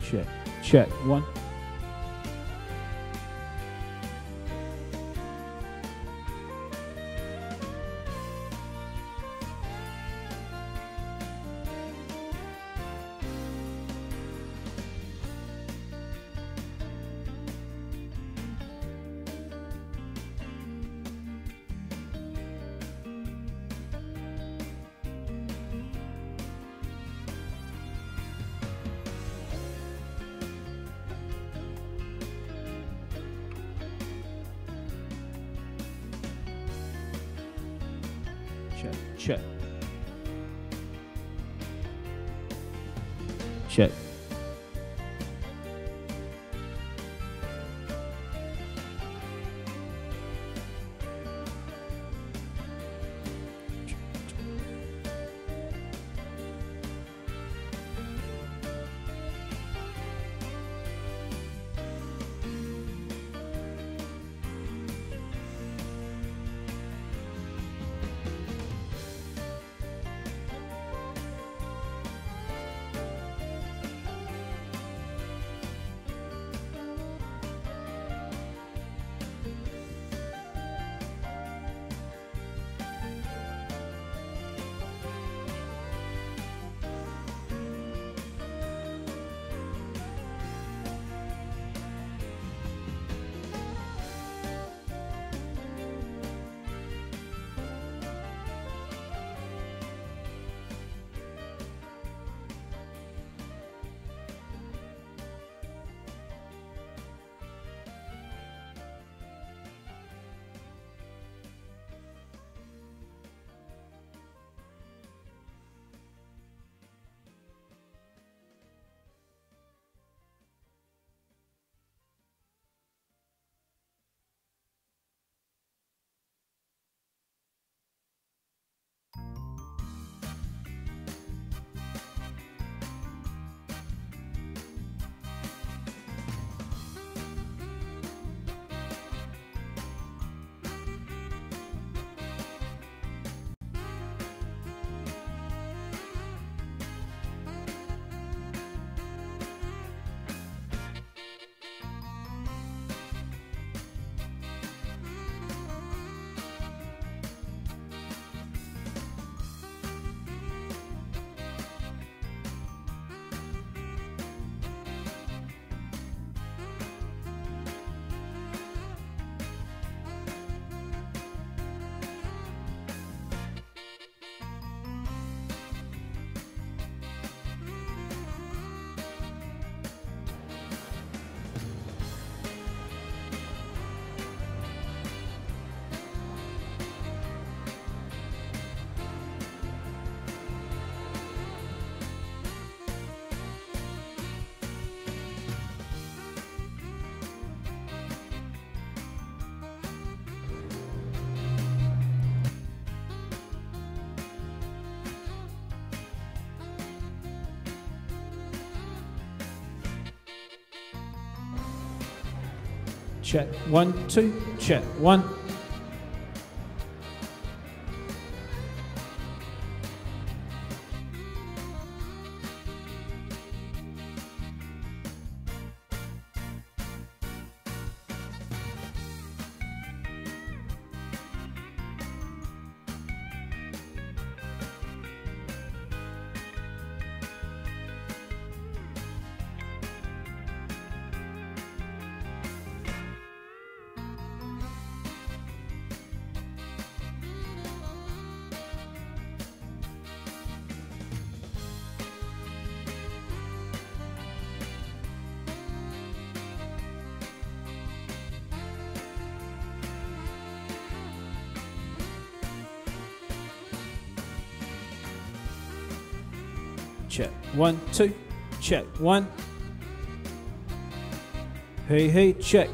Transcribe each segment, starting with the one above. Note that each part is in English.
check, check. One. Check, check. Check. Check. 1, 2, check. 1. Check. 1, 2, check. 1. Hey, hey, check.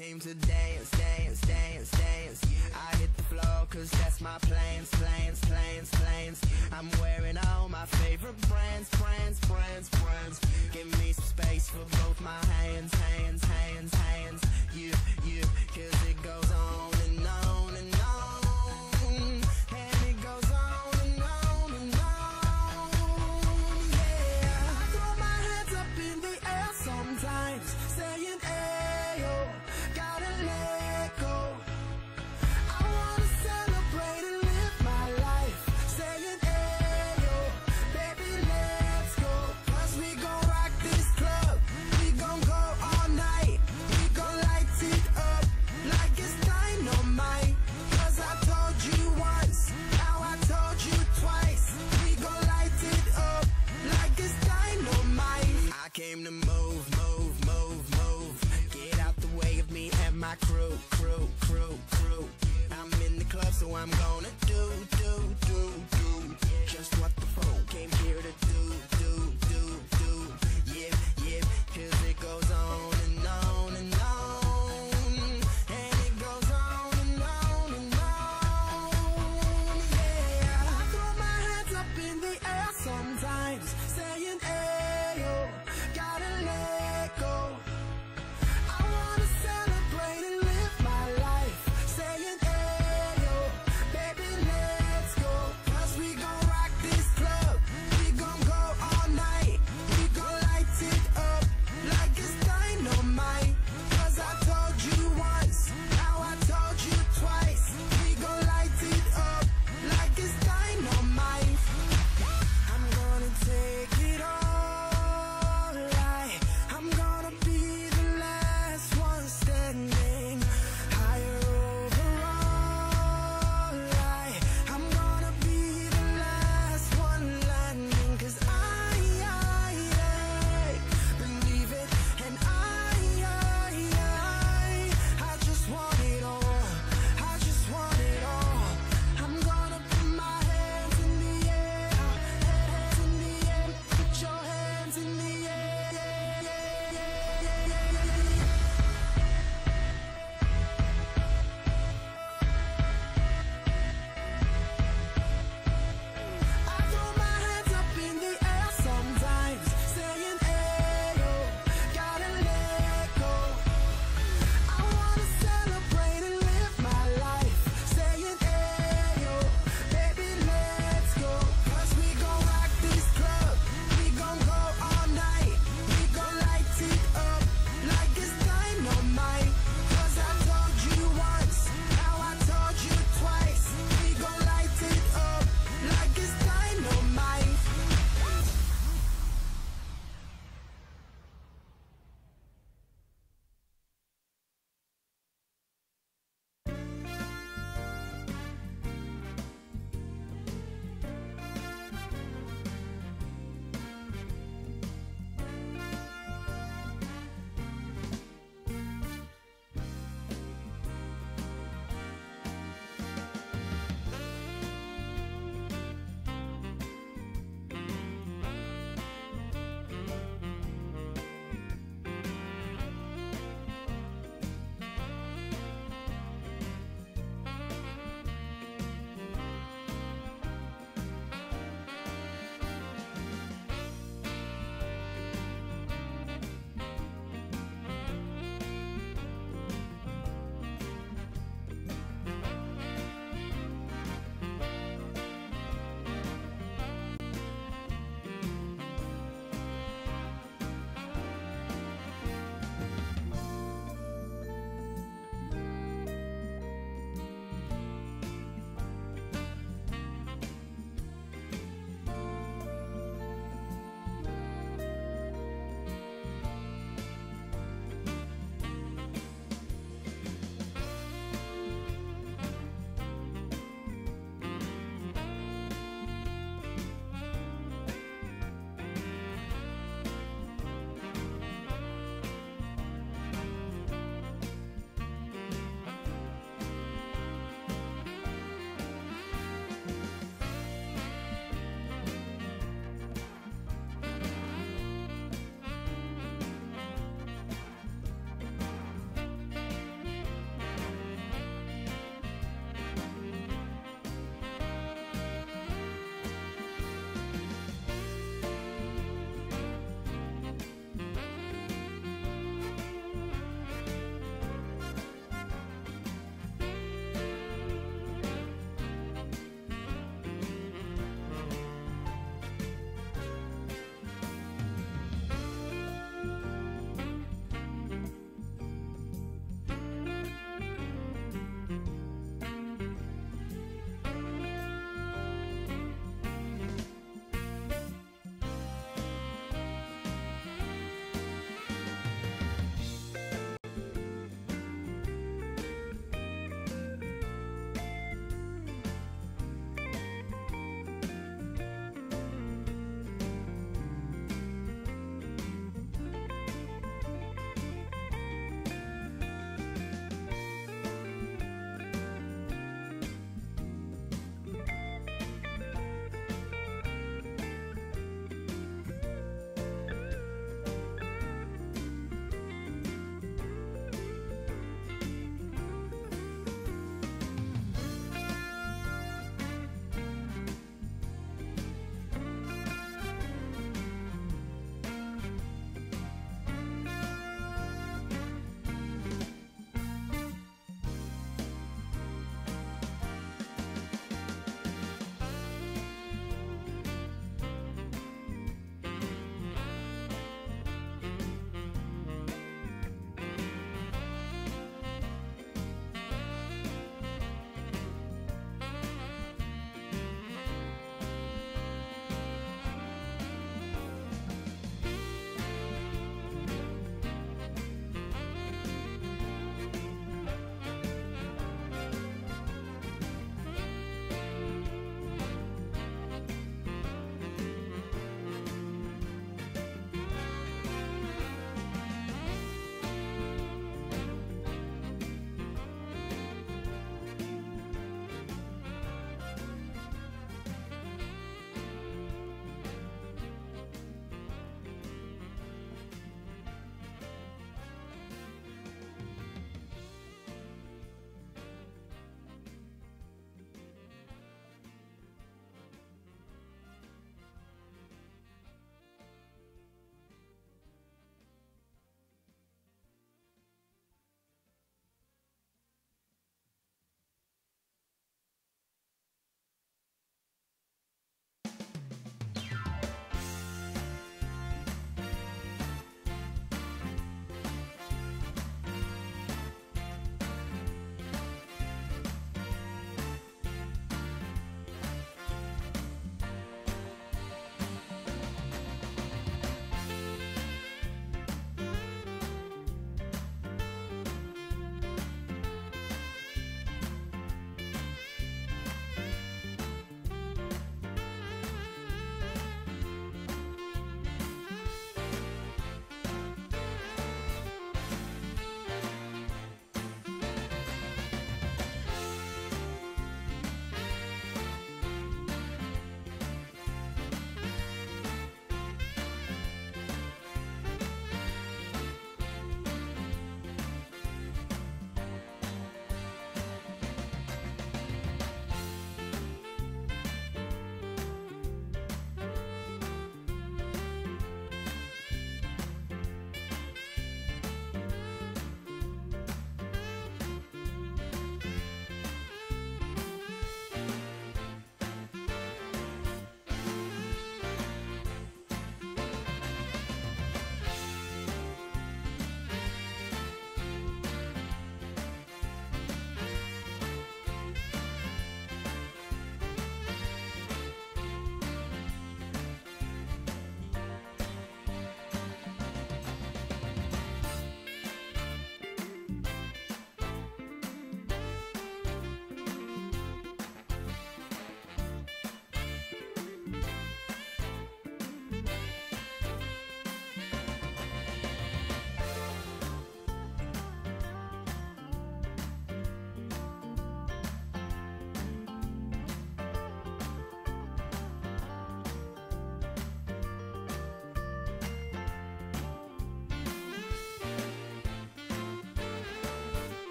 came to dance, dance, dance, dance. I hit the floor cause that's my plans, plans, plans, plans. I'm wearing all my favorite brands, brands, brands, brands. Give me some space for both my hands, hands, hands, hands. You, cause it goes on and on and on. And it goes on and on and on. Yeah, I throw my hands up in the air sometimes, saying ayo, gotta let go. I wanna celebrate and live my life, saying ayo, baby let's go. Cause we gon' rock this club, we gon' go all night, we gon' light it up like it's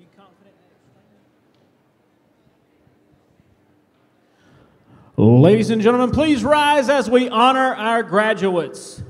you confident? Ladies and gentlemen, please rise as we honor our graduates.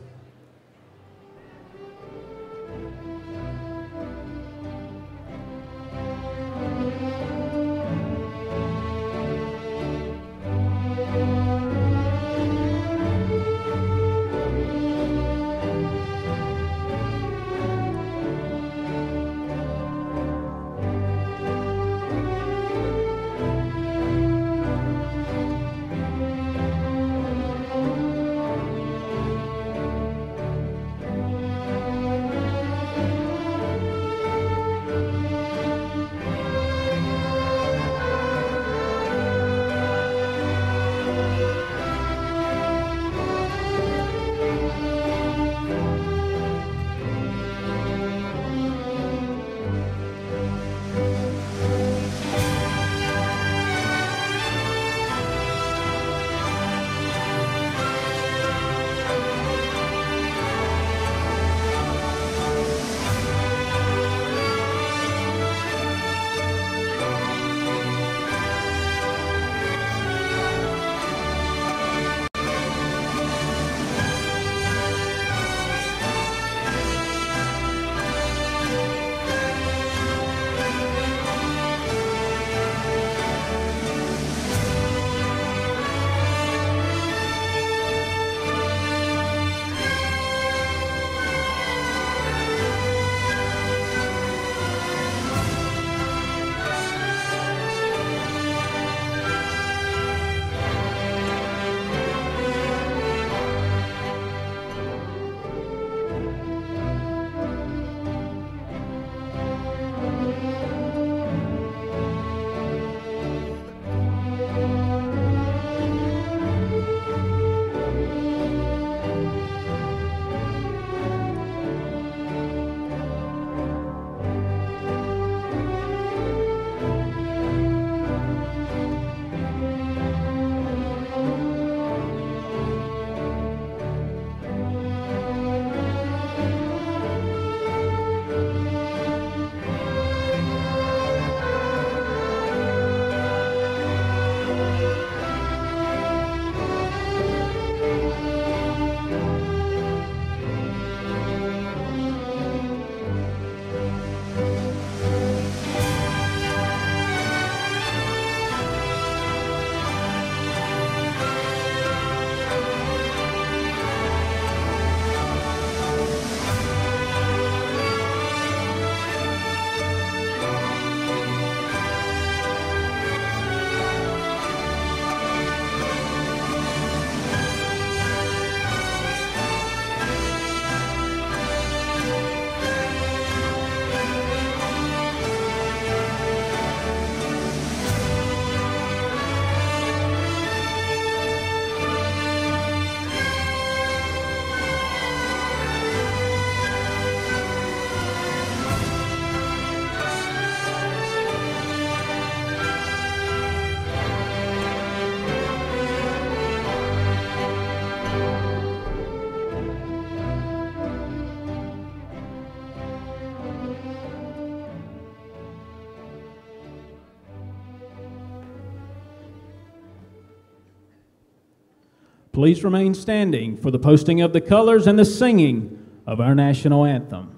Please remain standing for the posting of the colors and the singing of our national anthem.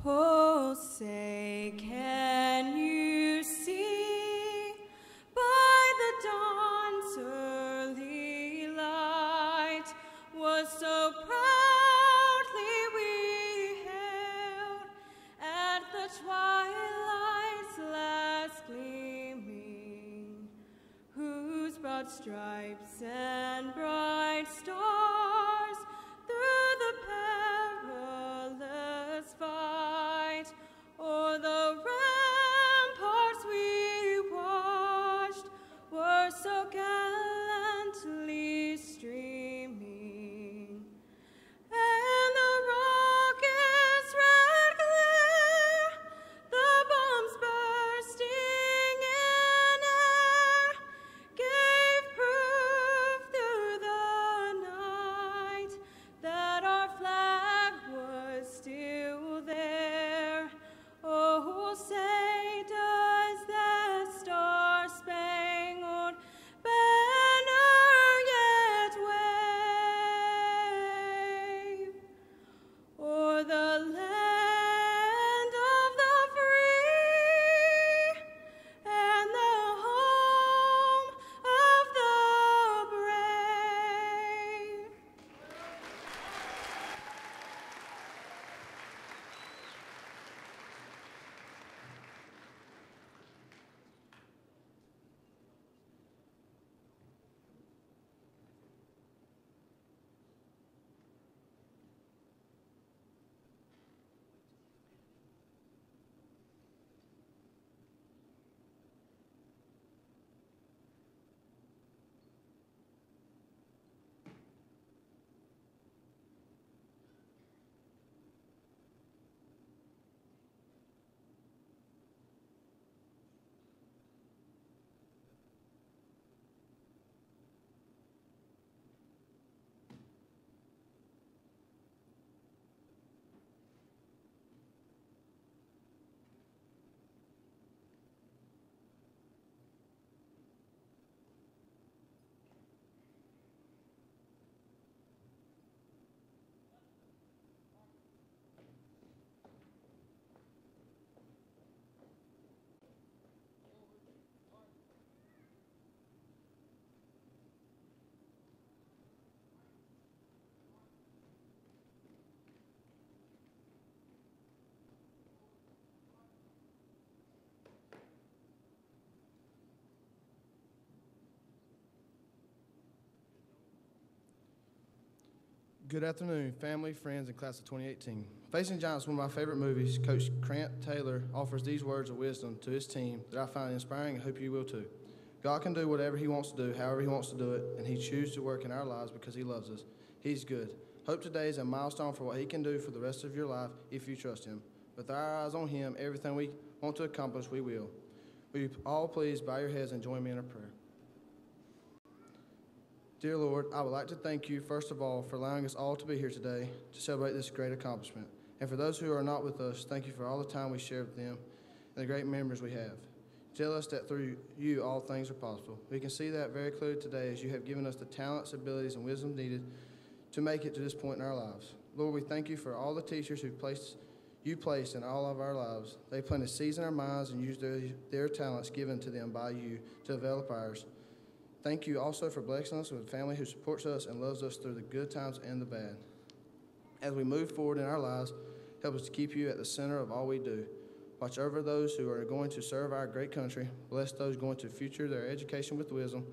Oh, say, can you see by the dawn's early light was so proudly we hailed at the twilight's last gleaming, whose broad stripes and bright stars through the perilous fight o'er the ramparts we watched were so gallantly streaming, and the rocket's red glare, the bombs bursting in air, gave proof through the night Good afternoon, family, friends, and class of 2018. Facing Giants, one of my favorite movies, Coach Grant Taylor offers these words of wisdom to his team that I find inspiring and hope you will too. God can do whatever he wants to do, however he wants to do it, and he chooses to work in our lives because he loves us. He's good. Hope today is a milestone for what he can do for the rest of your life if you trust him. With our eyes on him, everything we want to accomplish, we will. Will you all please bow your heads and join me in a prayer? Dear Lord, I would like to thank you, first of all, for allowing us all to be here today to celebrate this great accomplishment. And for those who are not with us, thank you for all the time we shared with them and the great memories we have. Tell us that through you all things are possible. We can see that very clearly today as you have given us the talents, abilities, and wisdom needed to make it to this point in our lives. Lord, we thank you for all the teachers you placed in all of our lives. They planted seeds in our minds and used their talents given to them by you to develop ours. Thank you also for blessing us with a family who supports us and loves us through the good times and the bad. As we move forward in our lives, help us to keep you at the center of all we do. Watch over those who are going to serve our great country. Bless those going to future their education with wisdom,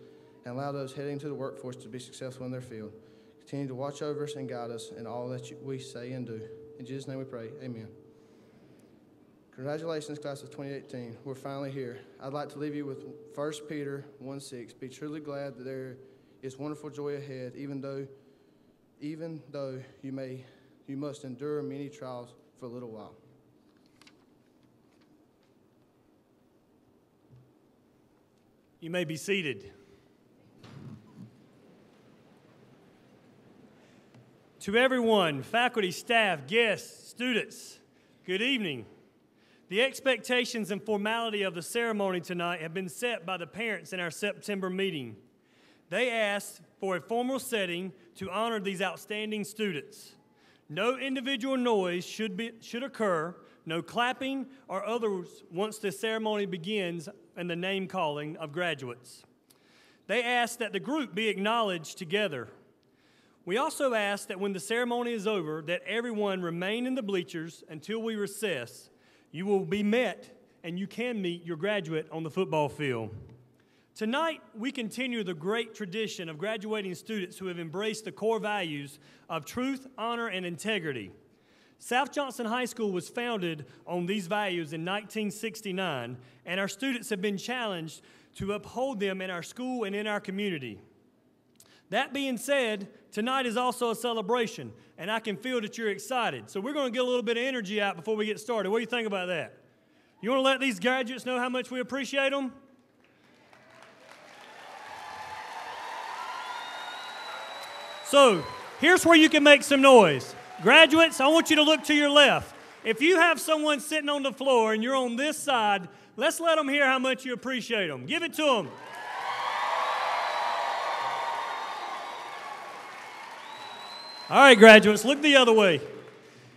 and allow those heading to the workforce to be successful in their field. Continue to watch over us and guide us in all that we say and do. In Jesus' name we pray, amen. Congratulations, class of 2018. We're finally here. I'd like to leave you with 1 Peter 1:6. Be truly glad that there is wonderful joy ahead, even though you must endure many trials for a little while. You may be seated. To everyone, faculty, staff, guests, students, good evening. The expectations and formality of the ceremony tonight have been set by the parents in our September meeting. They asked for a formal setting to honor these outstanding students. No individual noise should occur, no clapping or others once the ceremony begins and the name calling of graduates. They asked that the group be acknowledged together. We also ask that when the ceremony is over, that everyone remain in the bleachers until we recess. You will be met, and you can meet your graduate on the football field. Tonight, we continue the great tradition of graduating students who have embraced the core values of truth, honor, and integrity. South Johnston High School was founded on these values in 1969, and our students have been challenged to uphold them in our school and in our community. That being said, tonight is also a celebration, and I can feel that you're excited. So we're going to get a little bit of energy out before we get started. What do you think about that? You want to let these graduates know how much we appreciate them? So here's where you can make some noise. Graduates, I want you to look to your left. If you have someone sitting on the floor and you're on this side, let's let them hear how much you appreciate them. Give it to them. All right, graduates, look the other way.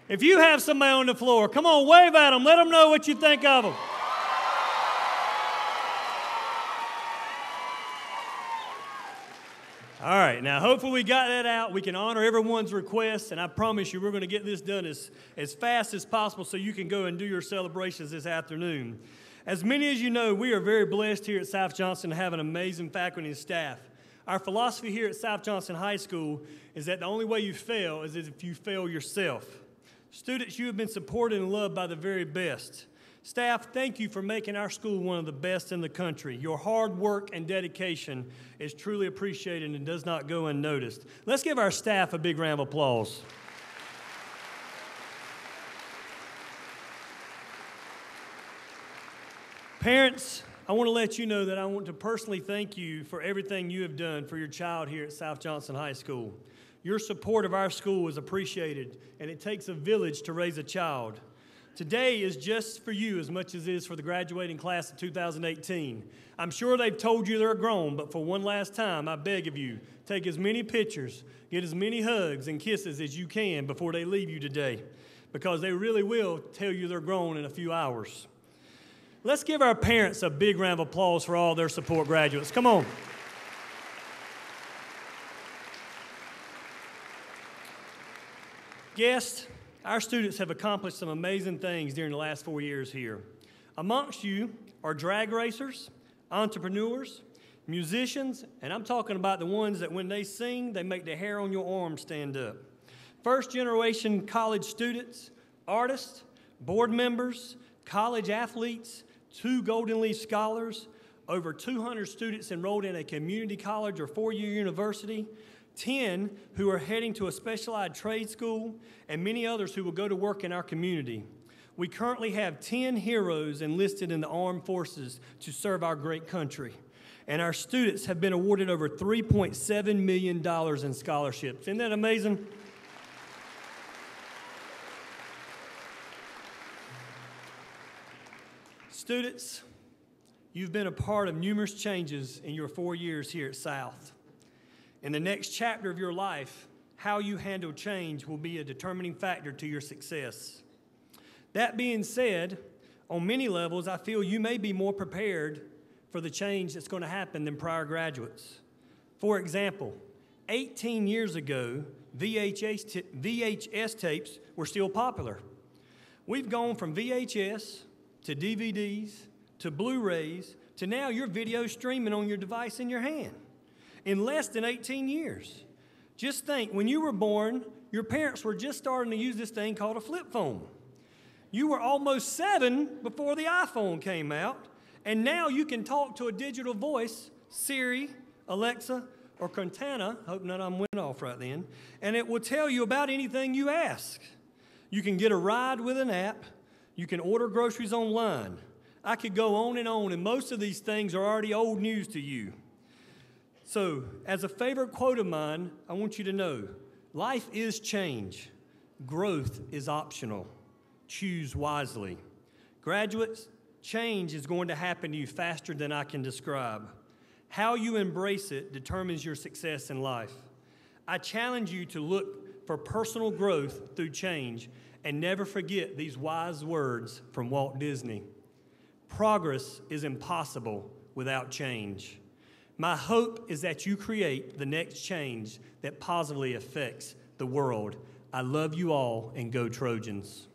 If you have somebody on the floor, come on, wave at them. Let them know what you think of them. All right, now hopefully we got that out. We can honor everyone's requests, and I promise you we're going to get this done as fast as possible so you can go and do your celebrations this afternoon. As many as you know, we are very blessed here at South Johnston to have an amazing faculty and staff. Our philosophy here at South Johnston High School is that the only way you fail is if you fail yourself. Students, you have been supported and loved by the very best. Staff, thank you for making our school one of the best in the country. Your hard work and dedication is truly appreciated and does not go unnoticed. Let's give our staff a big round of applause. Parents, I want to let you know that I want to personally thank you for everything you have done for your child here at South Johnston High School. Your support of our school is appreciated, and it takes a village to raise a child. Today is just for you as much as it is for the graduating class of 2018. I'm sure they've told you they're grown, but for one last time, I beg of you, take as many pictures, get as many hugs and kisses as you can before they leave you today, because they really will tell you they're grown in a few hours. Let's give our parents a big round of applause for all their support graduates. Come on. Guests, our students have accomplished some amazing things during the last 4 years here. Amongst you are drag racers, entrepreneurs, musicians, and I'm talking about the ones that when they sing, they make the hair on your arm stand up. first-generation college students, artists, board members, college athletes, 2 Golden Leaf scholars, over 200 students enrolled in a community college or 4-year university, 10 who are heading to a specialized trade school, and many others who will go to work in our community. We currently have 10 heroes enlisted in the armed forces to serve our great country. And our students have been awarded over $3.7 million in scholarships. Isn't that amazing? Students, you've been a part of numerous changes in your 4 years here at South. In the next chapter of your life, how you handle change will be a determining factor to your success. That being said, on many levels, I feel you may be more prepared for the change that's going to happen than prior graduates. For example, 18 years ago, VHS tapes were still popular. We've gone from VHS to DVDs to Blu-rays to now your video streaming on your device in your hand in less than 18 years. Just think, when you were born, your parents were just starting to use this thing called a flip phone. You were almost 7 before the iPhone came out, and now you can talk to a digital voice, Siri, Alexa, or Cortana, hope none of them went off right then, and it will tell you about anything you ask. You can get a ride with an app. You can order groceries online. I could go on, and most of these things are already old news to you. So, as a favorite quote of mine, I want you to know, life is change. Growth is optional. Choose wisely. Graduates, change is going to happen to you faster than I can describe. How you embrace it determines your success in life. I challenge you to look for personal growth through change and never forget these wise words from Walt Disney. Progress is impossible without change. My hope is that you create the next change that positively affects the world. I love you all, and go Trojans.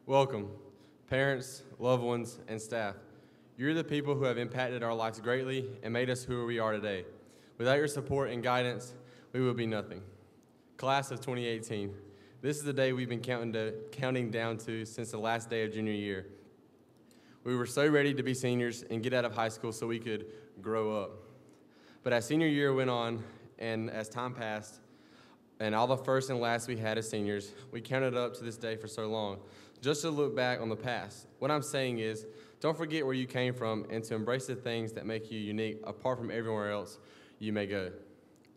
Welcome, parents, loved ones, and staff. You're the people who have impacted our lives greatly and made us who we are today. Without your support and guidance, we would be nothing. Class of 2018, this is the day we've been counting down to since the last day of junior year. We were so ready to be seniors and get out of high school so we could grow up. But as senior year went on, and as time passed, and all the first and last we had as seniors, we counted up to this day for so long, just to look back on the past. What I'm saying is, don't forget where you came from and to embrace the things that make you unique apart from everywhere else you may go.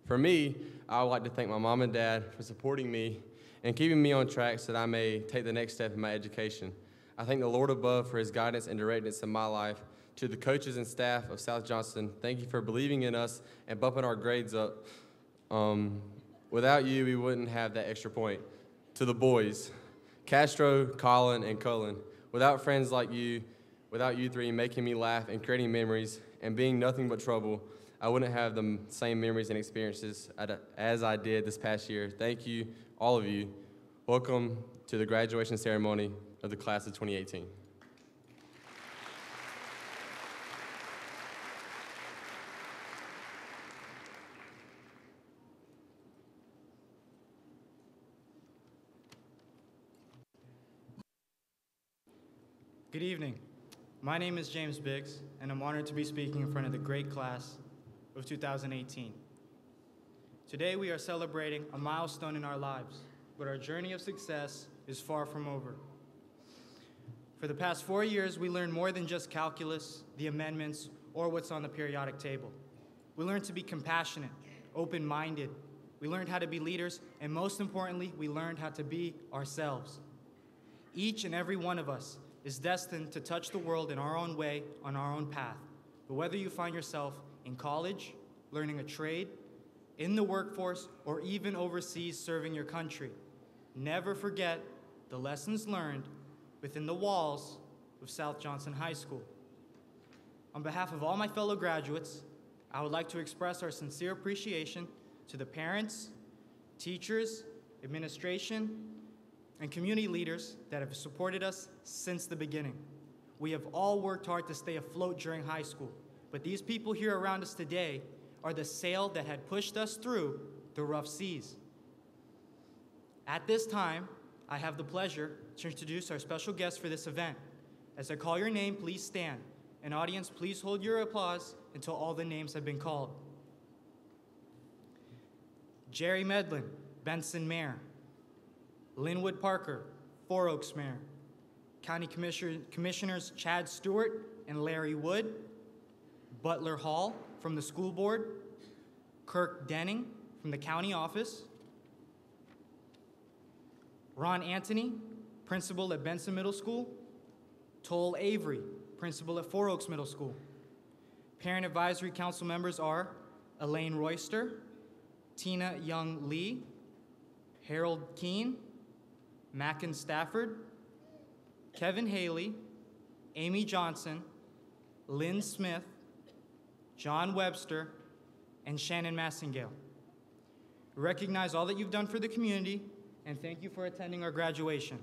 For me, I would like to thank my mom and dad for supporting me and keeping me on track so that I may take the next step in my education. I thank the Lord above for his guidance and directness in my life. To the coaches and staff of South Johnston, thank you for believing in us and bumping our grades up. Without you, we wouldn't have that extra point. To the boys, Castro, Colin, and Cullen, without friends like you, without you three making me laugh and creating memories and being nothing but trouble, I wouldn't have the same memories and experiences as I did this past year. Thank you, all of you. Welcome to the graduation ceremony of the class of 2018. Good evening. My name is James Biggs, and I'm honored to be speaking in front of the great class of 2018. Today we are celebrating a milestone in our lives, but our journey of success is far from over. For the past 4 years, we learned more than just calculus, the amendments, or what's on the periodic table. We learned to be compassionate, open-minded. We learned how to be leaders, and most importantly, we learned how to be ourselves. Each and every one of us is destined to touch the world in our own way, on our own path. But whether you find yourself in college, learning a trade, in the workforce, or even overseas serving your country, never forget the lessons learned within the walls of South Johnston High School. On behalf of all my fellow graduates, I would like to express our sincere appreciation to the parents, teachers, administration, and community leaders that have supported us since the beginning. We have all worked hard to stay afloat during high school, but these people here around us today are the sail that had pushed us through the rough seas. At this time, I have the pleasure to introduce our special guest for this event. As I call your name, please stand. And audience, please hold your applause until all the names have been called. Jerry Medlin, Benson Mayor. Linwood Parker, Four Oaks Mayor. County Commissioners Chad Stewart and Larry Wood. Butler Hall from the school board. Kirk Denning from the county office. Ron Anthony, principal at Benson Middle School. Toll Avery, principal at Four Oaks Middle School. Parent Advisory Council members are Elaine Royster, Tina Young Lee, Harold Keene, Mackin Stafford, Kevin Haley, Amy Johnson, Lynn Smith, John Webster, and Shannon Massingale. We recognize all that you've done for the community, and thank you for attending our graduation.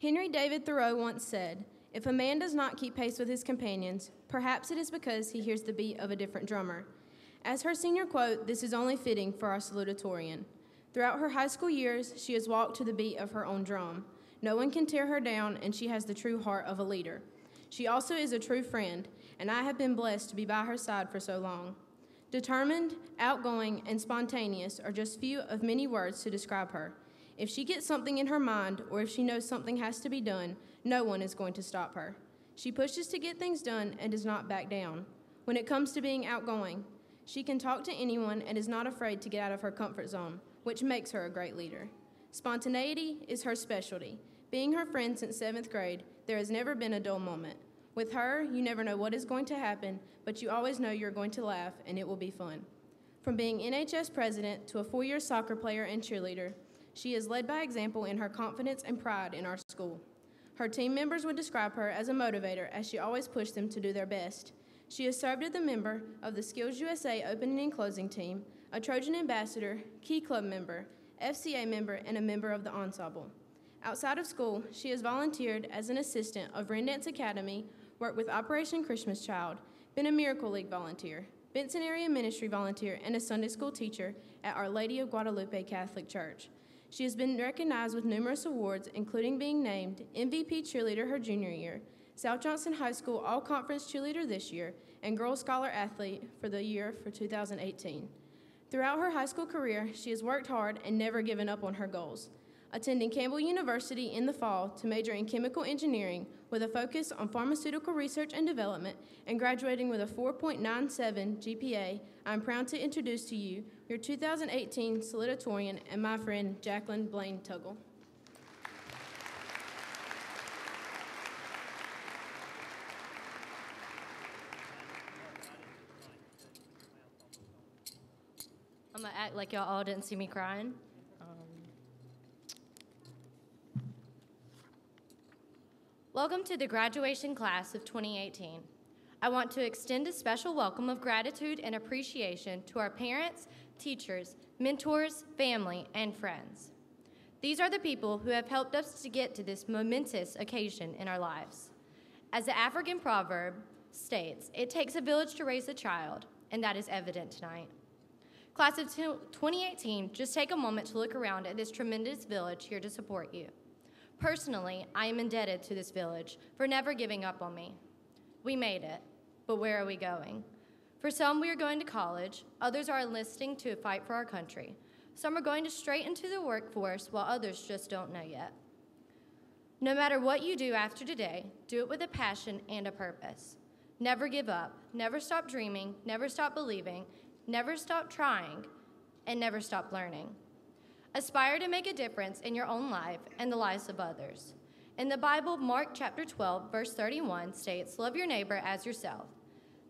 Henry David Thoreau once said, "If a man does not keep pace with his companions, perhaps it is because he hears the beat of a different drummer." As her senior quote, this is only fitting for our salutatorian. Throughout her high school years, she has walked to the beat of her own drum. No one can tear her down, and she has the true heart of a leader. She also is a true friend, and I have been blessed to be by her side for so long. Determined, outgoing, and spontaneous are just few of many words to describe her. If she gets something in her mind, or if she knows something has to be done, no one is going to stop her. She pushes to get things done and does not back down. When it comes to being outgoing, she can talk to anyone and is not afraid to get out of her comfort zone, which makes her a great leader. Spontaneity is her specialty. Being her friend since 7th grade, there has never been a dull moment. With her, you never know what is going to happen, but you always know you're going to laugh and it will be fun. From being NHS president to a 4-year soccer player and cheerleader, she is led by example in her confidence and pride in our school. Her team members would describe her as a motivator, as she always pushed them to do their best. She has served as a member of the Skills USA opening and closing team, a Trojan ambassador, Key Club member, FCA member, and a member of the ensemble. Outside of school, she has volunteered as an assistant of Rendance Academy, worked with Operation Christmas Child, been a Miracle League volunteer, Benson Area Ministry volunteer, and a Sunday school teacher at Our Lady of Guadalupe Catholic Church. She has been recognized with numerous awards, including being named MVP cheerleader her junior year, South Johnston High School All-Conference cheerleader this year, and Girl Scholar Athlete for the year for 2018. Throughout her high school career, she has worked hard and never given up on her goals. Attending Campbell University in the fall to major in chemical engineering with a focus on pharmaceutical research and development, and graduating with a 4.97 GPA, I'm proud to introduce to you your 2018 salutatorian and my friend Jacqueline Blaine Tuggle. I'm gonna act like y'all all didn't see me crying. Welcome to the graduation class of 2018. I want to extend a special welcome of gratitude and appreciation to our parents, teachers, mentors, family, and friends. These are the people who have helped us to get to this momentous occasion in our lives. As the African proverb states, it takes a village to raise a child, and that is evident tonight. Class of 2018, just take a moment to look around at this tremendous village here to support you. Personally, I am indebted to this village for never giving up on me. We made it, but where are we going? For some, we are going to college, others are enlisting to fight for our country. Some are going straight into the workforce, while others just don't know yet. No matter what you do after today, do it with a passion and a purpose. Never give up, never stop dreaming, never stop believing, never stop trying, and never stop learning. Aspire to make a difference in your own life and the lives of others. In the Bible, Mark chapter 12, verse 31 states, "Love your neighbor as yourself."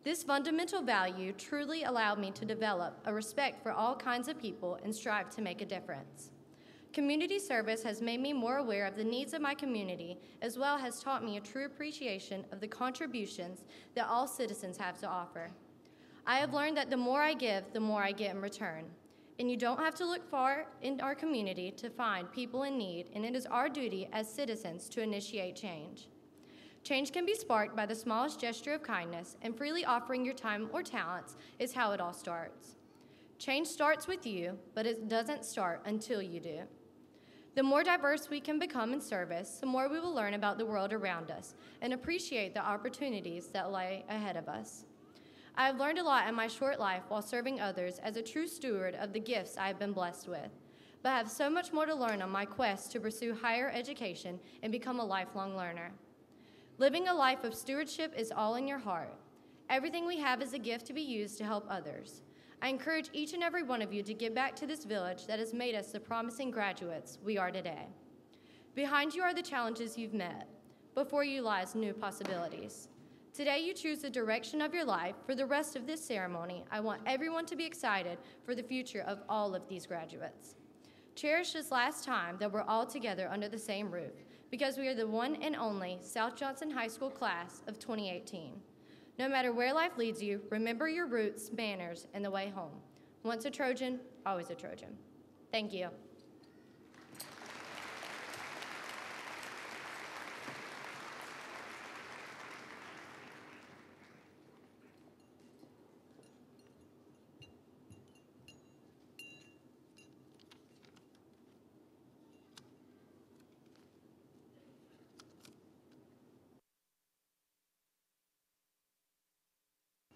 This fundamental value truly allowed me to develop a respect for all kinds of people and strive to make a difference. Community service has made me more aware of the needs of my community, as well as taught me a true appreciation of the contributions that all citizens have to offer. I have learned that the more I give, the more I get in return. And you don't have to look far in our community to find people in need, and it is our duty as citizens to initiate change. Change can be sparked by the smallest gesture of kindness, and freely offering your time or talents is how it all starts. Change starts with you, but it doesn't start until you do. The more diverse we can become in service, the more we will learn about the world around us and appreciate the opportunities that lie ahead of us. I have learned a lot in my short life while serving others as a true steward of the gifts I have been blessed with, but I have so much more to learn on my quest to pursue higher education and become a lifelong learner. Living a life of stewardship is all in your heart. Everything we have is a gift to be used to help others. I encourage each and every one of you to give back to this village that has made us the promising graduates we are today. Behind you are the challenges you've met. Before you lies new possibilities. Today you choose the direction of your life. For the rest of this ceremony, I want everyone to be excited for the future of all of these graduates. Cherish this last time that we're all together under the same roof, because we are the one and only South Johnston High School class of 2018. No matter where life leads you, remember your roots, manners, and the way home. Once a Trojan, always a Trojan. Thank you.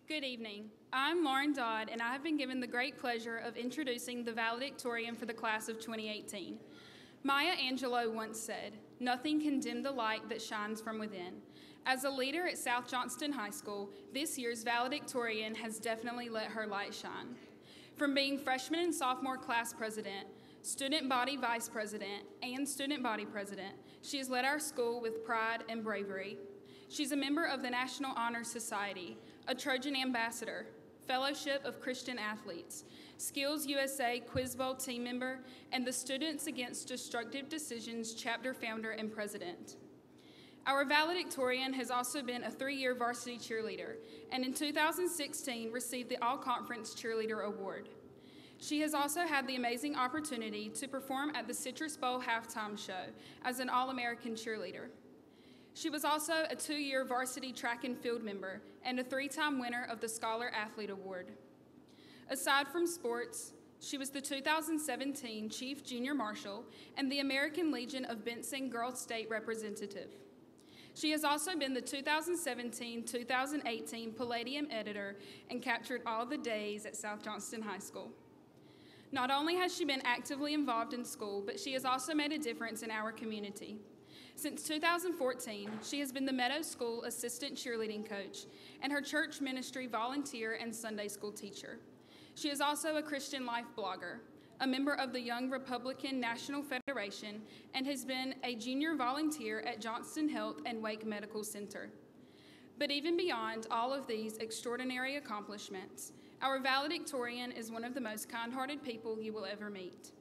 Good evening. I'm Lauren Dodd, and I have been given the great pleasure of introducing the valedictorian for the class of 2018. Maya Angelou once said, "Nothing can dim the light that shines from within." As a leader at South Johnston High School, this year's valedictorian has definitely let her light shine. From being freshman and sophomore class president, student body vice president, and student body president, she has led our school with pride and bravery. She's a member of the National Honor Society, a Trojan Ambassador, Fellowship of Christian Athletes, Skills USA Quiz Bowl team member, and the Students Against Destructive Decisions chapter founder and president. Our valedictorian has also been a 3-year varsity cheerleader, and in 2016 received the All-Conference Cheerleader Award. She has also had the amazing opportunity to perform at the Citrus Bowl halftime show as an All-American cheerleader. She was also a 2-year varsity track and field member and a 3-time winner of the Scholar Athlete Award. Aside from sports, she was the 2017 Chief Junior Marshal and the American Legion of Benson Girls State Representative. She has also been the 2017-2018 Palladium Editor and captured all the days at South Johnston High School. Not only has she been actively involved in school, but she has also made a difference in our community. Since 2014, she has been the Meadow School Assistant Cheerleading Coach and her church ministry volunteer and Sunday school teacher. She is also a Christian life blogger, a member of the Young Republican National Federation, and has been a junior volunteer at Johnston Health and Wake Medical Center. But even beyond all of these extraordinary accomplishments, our valedictorian is one of the most kind-hearted people you will ever meet.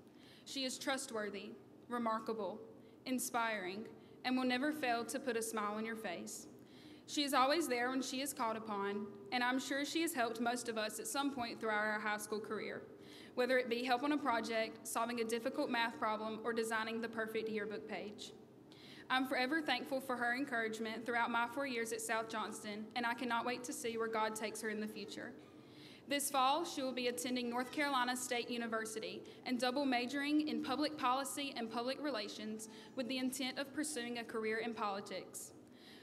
She is trustworthy, remarkable, inspiring, and will never fail to put a smile on your face. She is always there when she is called upon, and I'm sure she has helped most of us at some point throughout our high school career, whether it be help on a project, solving a difficult math problem, or designing the perfect yearbook page. I'm forever thankful for her encouragement throughout my 4 years at South Johnston, and I cannot wait to see where God takes her in the future. This fall, she will be attending North Carolina State University and double majoring in public policy and public relations with the intent of pursuing a career in politics.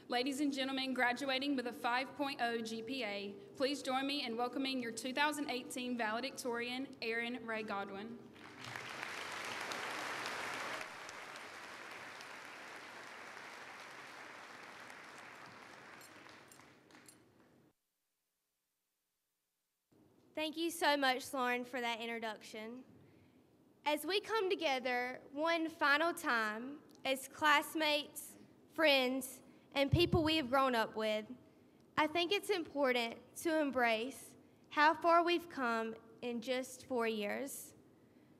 Ladies and gentlemen, graduating with a 5.0 GPA, please join me in welcoming your 2018 valedictorian, Erin Ray Godwin. Thank you so much, Lauren, for that introduction. As we come together one final time as classmates, friends, and people we have grown up with, I think it's important to embrace how far we've come in just 4 years.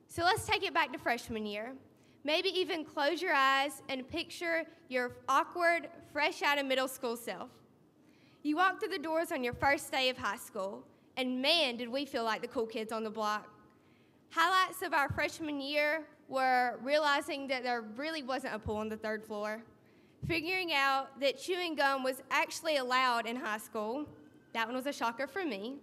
So let's take it back to freshman year. Maybe even close your eyes and picture your awkward, fresh out of middle school self. You walk through the doors on your first day of high school, and man, did we feel like the cool kids on the block. Highlights of our freshman year were realizing that there really wasn't a pool on the 3rd floor, figuring out that chewing gum was actually allowed in high school. That one was a shocker for me.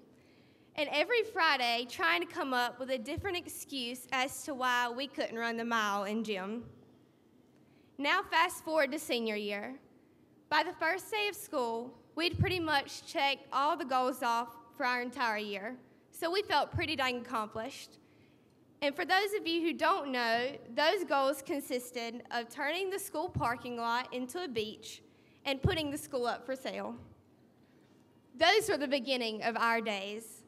And every Friday, trying to come up with a different excuse as to why we couldn't run the mile in gym. Now fast forward to senior year. By the first day of school, we'd pretty much checked all the goals off for our entire year, so we felt pretty dang accomplished. And for those of you who don't know, those goals consisted of turning the school parking lot into a beach and putting the school up for sale. Those were the beginning of our days.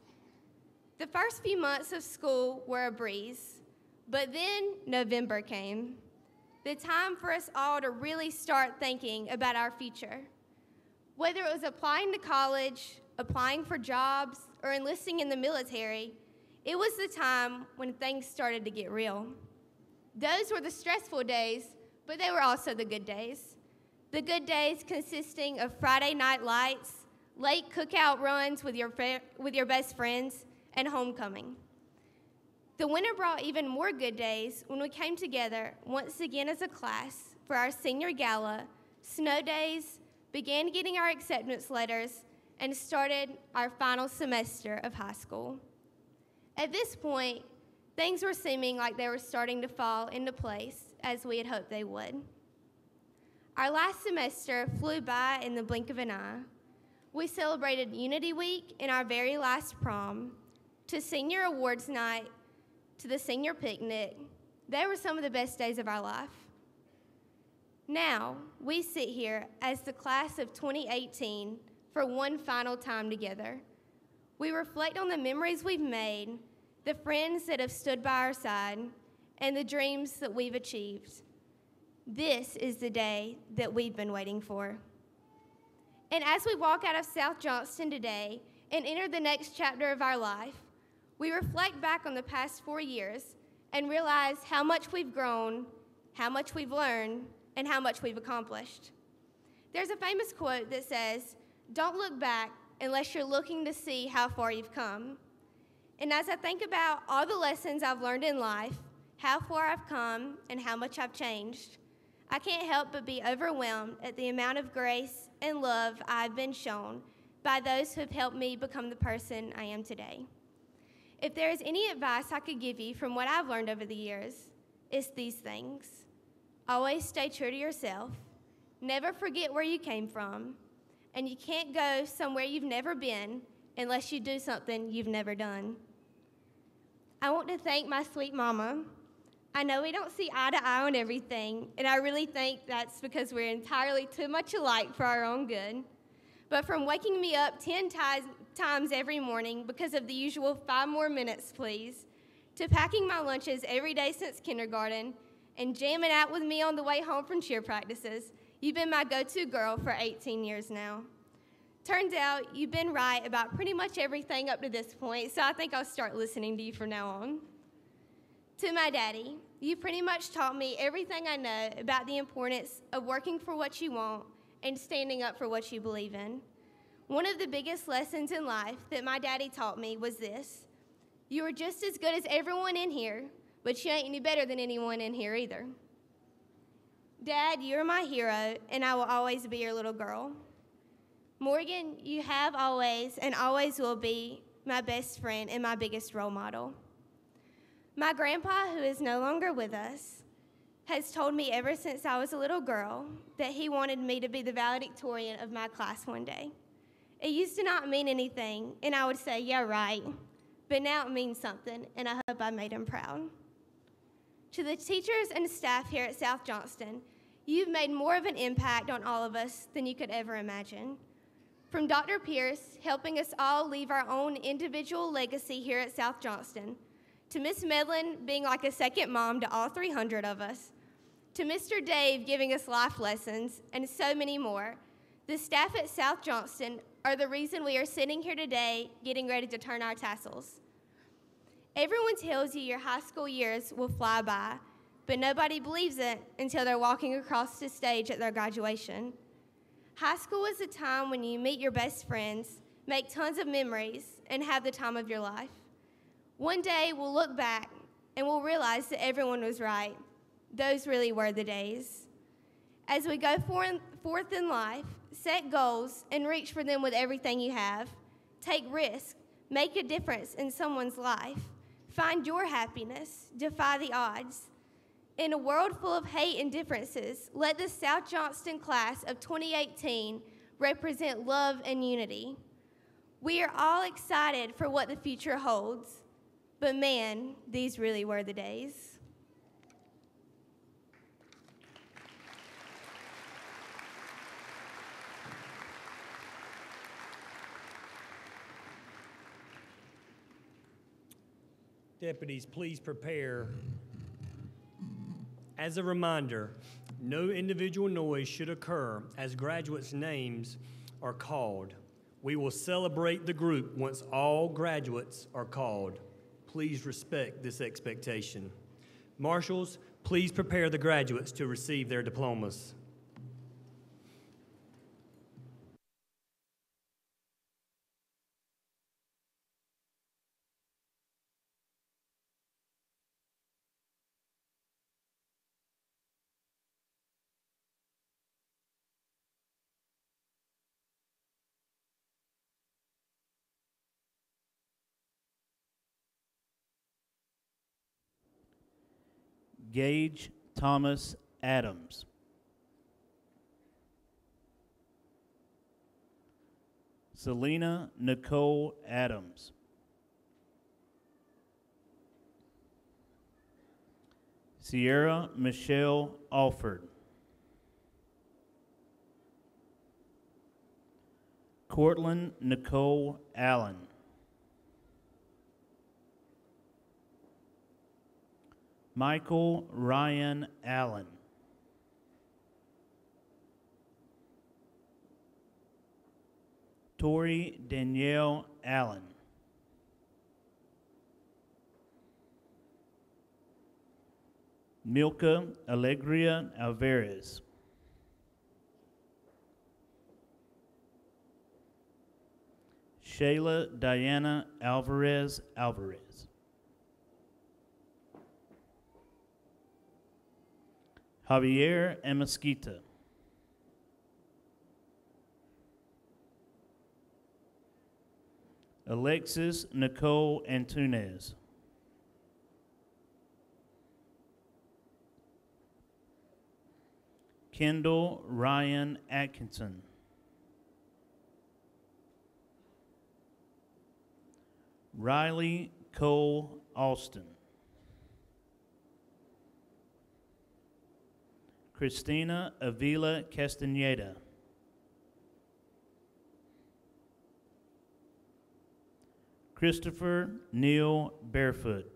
The first few months of school were a breeze, but then November came, the time for us all to really start thinking about our future. Whether it was applying to college, applying for jobs, or enlisting in the military, it was the time when things started to get real. Those were the stressful days, but they were also the good days. The good days consisting of Friday night lights, late cookout runs with your best friends, and homecoming. The winter brought even more good days when we came together once again as a class for our senior gala, snow days, began getting our acceptance letters, and started our final semester of high school. At this point, things were seeming like they were starting to fall into place as we had hoped they would. Our last semester flew by in the blink of an eye. We celebrated Unity Week and our very last prom, to senior awards night, to the senior picnic. They were some of the best days of our life. Now, we sit here as the class of 2018 for one final time together. We reflect on the memories we've made, the friends that have stood by our side, and the dreams that we've achieved. This is the day that we've been waiting for. And as we walk out of South Johnston today and enter the next chapter of our life, we reflect back on the past 4 years and realize how much we've grown, how much we've learned, and how much we've accomplished. There's a famous quote that says, "Don't look back unless you're looking to see how far you've come." And as I think about all the lessons I've learned in life, how far I've come, and how much I've changed, I can't help but be overwhelmed at the amount of grace and love I've been shown by those who have helped me become the person I am today. If there is any advice I could give you from what I've learned over the years, it's these things. Always stay true to yourself. Never forget where you came from. And you can't go somewhere you've never been unless you do something you've never done. I want to thank my sweet mama. I know we don't see eye to eye on everything, and I really think that's because we're entirely too much alike for our own good. But from waking me up 10 times every morning because of the usual 5 more minutes, please, to packing my lunches every day since kindergarten and jamming out with me on the way home from cheer practices, you've been my go-to girl for 18 years now. Turns out you've been right about pretty much everything up to this point, so I think I'll start listening to you from now on. To my daddy, you pretty much taught me everything I know about the importance of working for what you want and standing up for what you believe in. One of the biggest lessons in life that my daddy taught me was this: you are just as good as everyone in here, but you ain't any better than anyone in here either. Dad, you're my hero, and I will always be your little girl. Morgan, you have always and always will be my best friend and my biggest role model. My grandpa, who is no longer with us, has told me ever since I was a little girl that he wanted me to be the valedictorian of my class one day. It used to not mean anything, and I would say, yeah, right, but now it means something, and I hope I made him proud. To the teachers and staff here at South Johnston, you've made more of an impact on all of us than you could ever imagine. From Dr. Pierce helping us all leave our own individual legacy here at South Johnston, to Miss Medlin being like a second mom to all 300 of us, to Mr. Dave giving us life lessons, and so many more, the staff at South Johnston are the reason we are sitting here today getting ready to turn our tassels. Everyone tells you your high school years will fly by, but nobody believes it until they're walking across the stage at their graduation. High school is a time when you meet your best friends, make tons of memories, and have the time of your life. One day we'll look back and we'll realize that everyone was right. Those really were the days. As we go forth in life, set goals and reach for them with everything you have. Take risks, make a difference in someone's life. Find your happiness, defy the odds. In a world full of hate and differences, let the South Johnston class of 2018 represent love and unity. We are all excited for what the future holds, but man, these really were the days. Deputies, please prepare. As a reminder, no individual noise should occur as graduates' names are called. We will celebrate the group once all graduates are called. Please respect this expectation. Marshals, please prepare the graduates to receive their diplomas. Gage Thomas Adams. Selena Nicole Adams. Sierra Michelle Alford. Cortland Nicole Allen. Michael Ryan Allen. Tori Danielle Allen. Milka Alegria Alvarez. Shayla Diana Alvarez Alvarez. Javier Emasquita. Alexis Nicole Antunez. Kendall Ryan Atkinson. Riley Cole Austin. Christina Avila Castaneda. Christopher Neil Barefoot.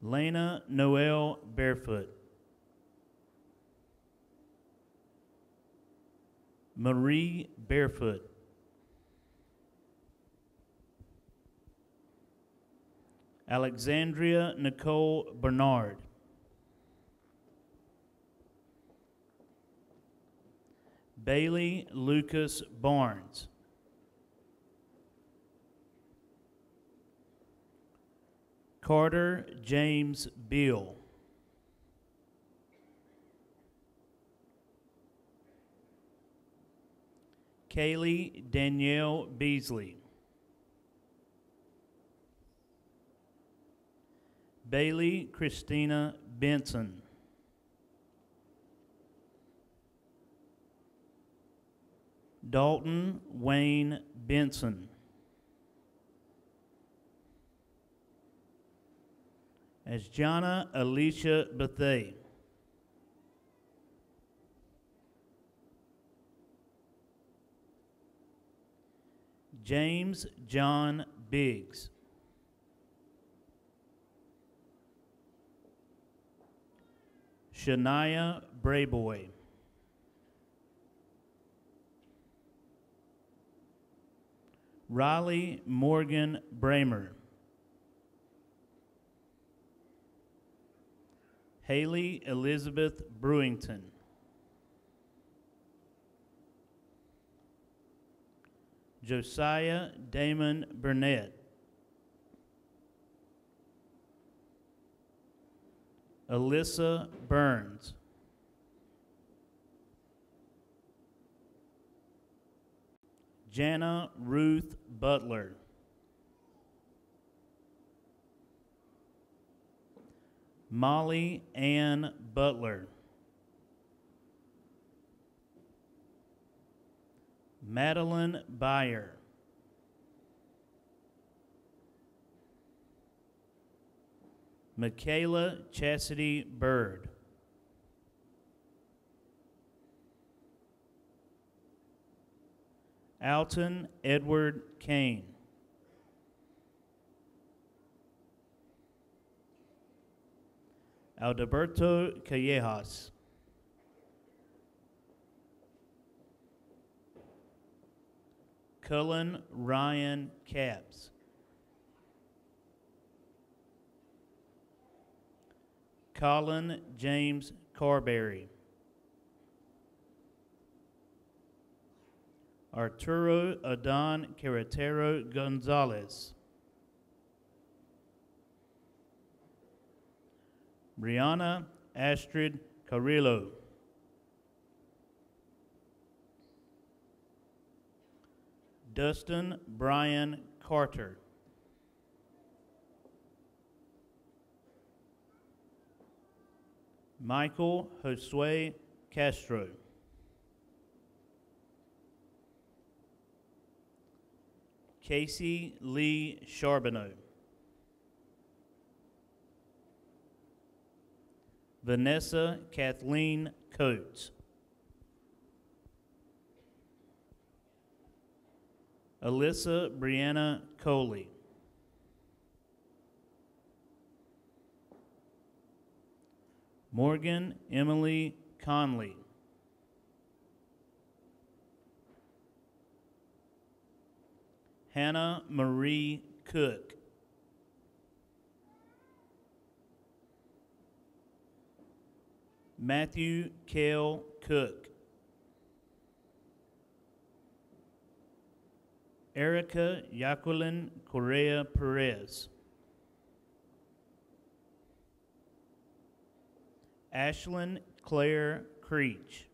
Lena Noel Barefoot. Marie Barefoot. Alexandria Nicole Bernard. Bailey Lucas Barnes. Carter James Beal. Kaylee Danielle Beasley. Bailey Christina Benson. Dalton Wayne Benson. As Jana Alicia Bethay. James John Biggs. Shania Brayboy. Riley Morgan Bramer. Haley Elizabeth Brewington. Josiah Damon Burnett. Alyssa Burns. Jana Ruth Butler. Molly Ann Butler. Madeline Byer. Michaela Chastity Bird. Alton Edward Kane. Alberto Callejas. Cullen Ryan Capps. Colin James Carberry. Arturo Adon Carretero Gonzalez. Brianna Astrid Carrillo. Dustin Brian Carter. Michael Josue Castro. Casey Lee Charbonneau. Vanessa Kathleen Coates. Alyssa Brianna Coley. Morgan Emily Conley. Hannah Marie Cook. Matthew Kell Cook. Erica Jacqueline Correa Perez. Ashlyn Claire Creech.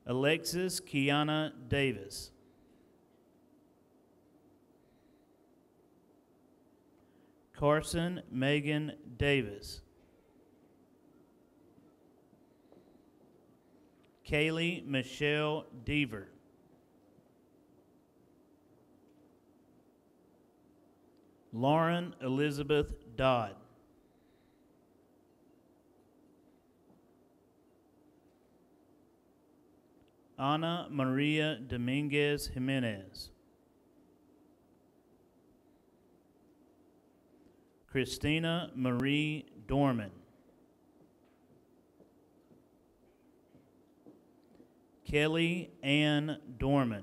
Alexis Kiana Davis. Carson Megan Davis. Kaylee Michelle Deaver. Lauren Elizabeth Dodd. Ana Maria Dominguez Jimenez. Christina Marie Dorman. Kelly Ann Dorman.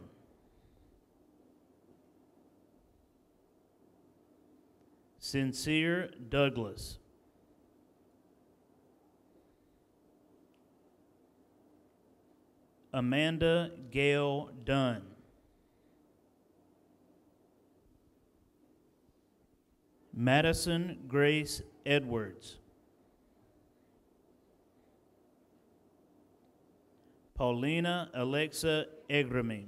Sincere Douglas. Amanda Gail Dunn. Madison Grace Edwards. Paulina Alexa Egremy.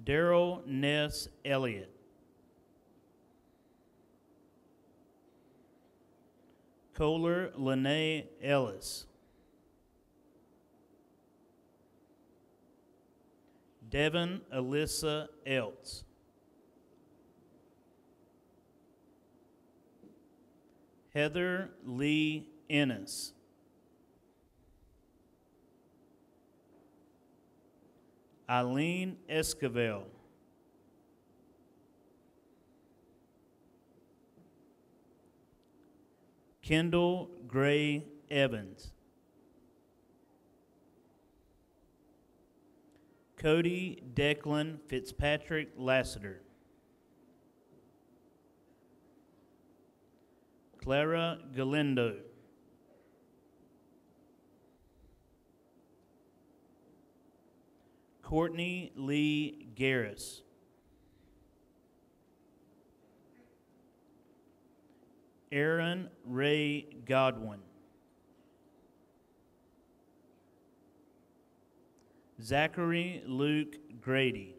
Daryl Ness Elliott. Kohler Lene Ellis. Devin Alyssa Eltz. Heather Lee Ennis. Eileen Esquivel. Kendall Gray Evans. Cody Declan Fitzpatrick Lassiter. Clara Galindo. Courtney Lee Garris. Aaron Ray Godwin. Zachary Luke Grady.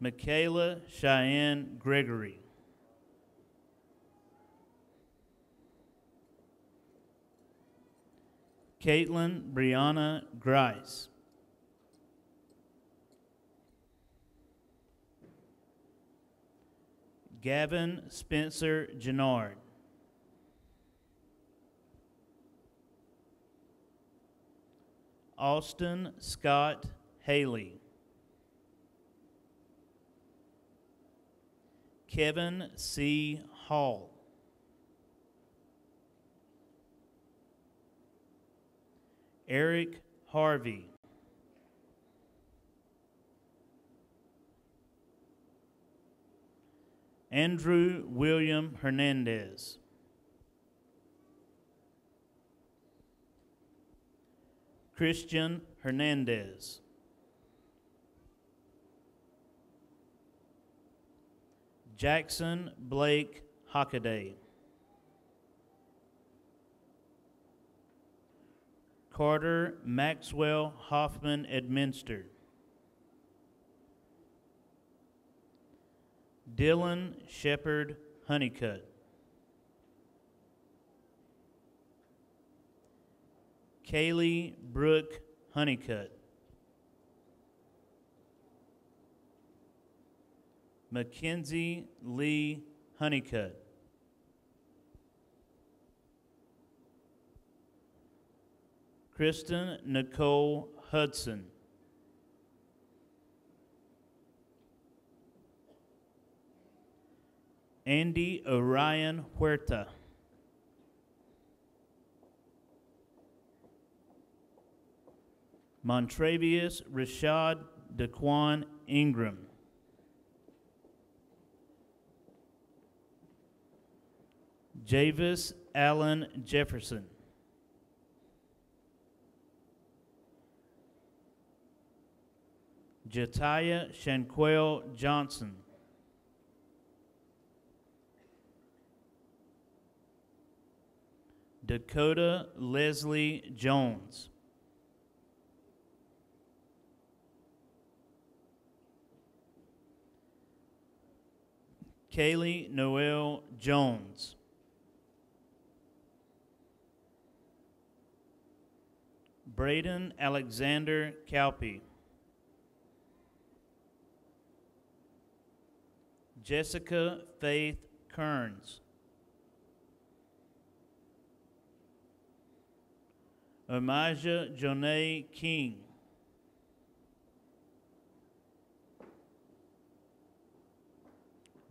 Michaela Cheyenne Gregory. Caitlin Brianna Grice. Gavin Spencer Gennard. Austin Scott Haley. Kevin C. Hall. Eric Harvey. Andrew William Hernandez. Christian Hernandez. Jackson Blake Hockaday. Carter Maxwell Hoffman Edminster. Dylan Shepard Honeycutt. Kaylee Brooke Honeycutt. Mackenzie Lee Honeycutt. Kristen Nicole Hudson. Andy Orion Huerta. Montravius Rashad Daquan Ingram. Javis Allen Jefferson. Jatiah Shanquell Johnson. Dakota Leslie Jones. Kaylee Noel Jones. Braden Alexander Calpe. Jessica Faith Kearns. Omaja Jonay King.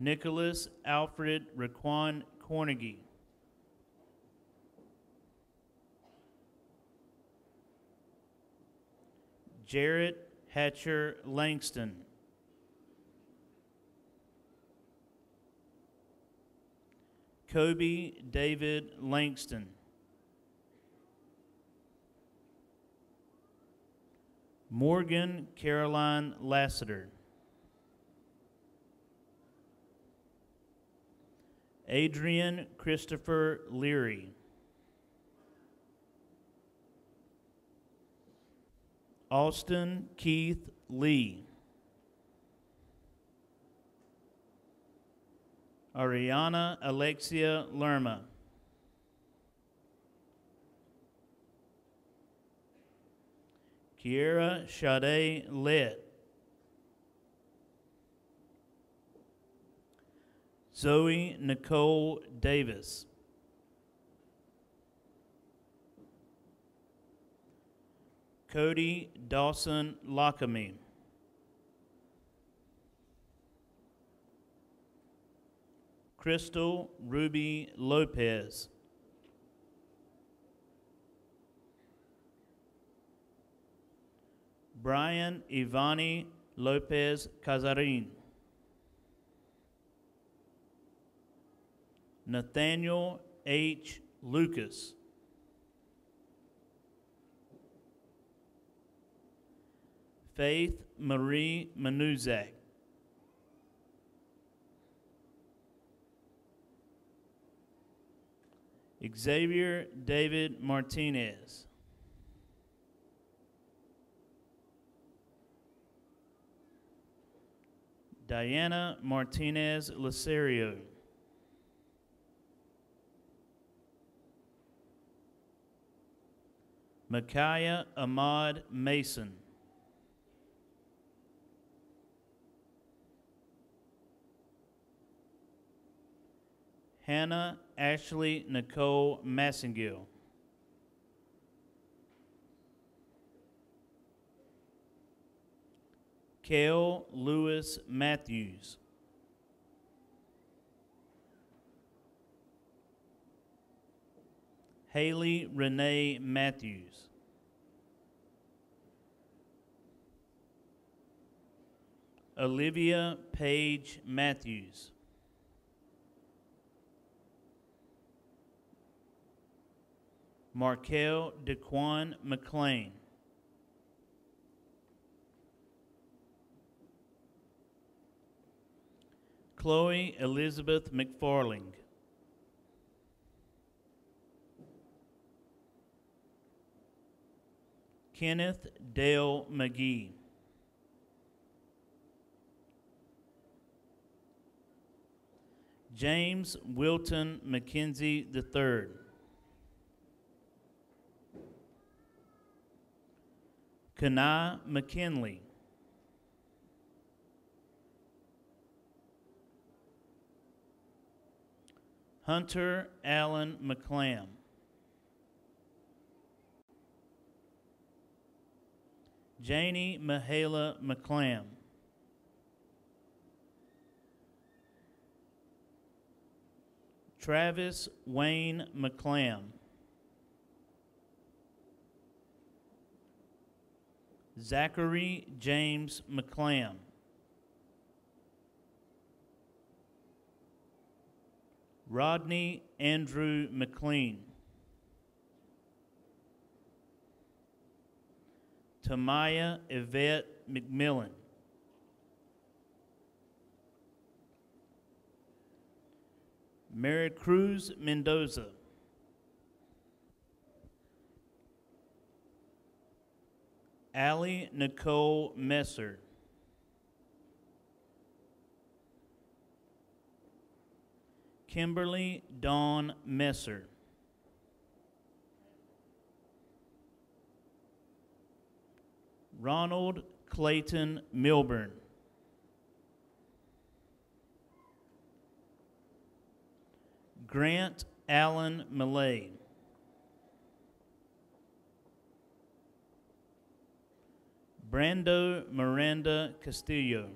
Nicholas Alfred Raquan Cornegie. Jarrett Hatcher Langston. Kobe David Langston. Morgan Caroline Lassiter. Adrian Christopher Leary. Austin Keith Lee. Ariana Alexia Lerma. Kiera Sade Lett. Zoe Nicole Davis. Cody Dawson Lockamy. Crystal Ruby Lopez. Brian Ivani Lopez Casarin. Nathaniel H. Lucas. Faith Marie Manuzak. Xavier David Martinez. Diana Martinez Lacerio. Micaiah Ahmad Mason. Hannah Ashley Nicole Massengill. Kale Lewis Matthews. Haley Renee Matthews. Olivia Paige Matthews. Markel DeQuan McLean. Chloe Elizabeth McFarling. Kenneth Dale McGee. James Wilton McKenzie III. Kanai McKinley. Hunter Allen McClam. Janie Mahala McClam. Travis Wayne McClam. Zachary James McClam. Rodney Andrew McLean. Tamaya Yvette McMillan. Mary Cruz Mendoza. Allie Nicole Messer. Kimberly Dawn Messer. Ronald Clayton Milburn. Grant Allen Millay. Brando Miranda Castillo.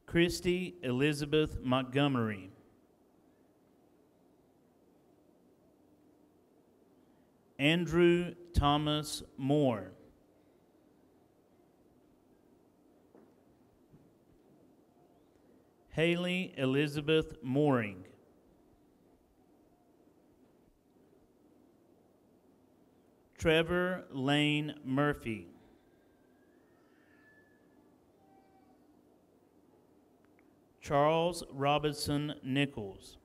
Christy Elizabeth Montgomery. Andrew Thomas Moore. Haley Elizabeth Mooring. Trevor Lane Murphy. Charles Robinson Nichols.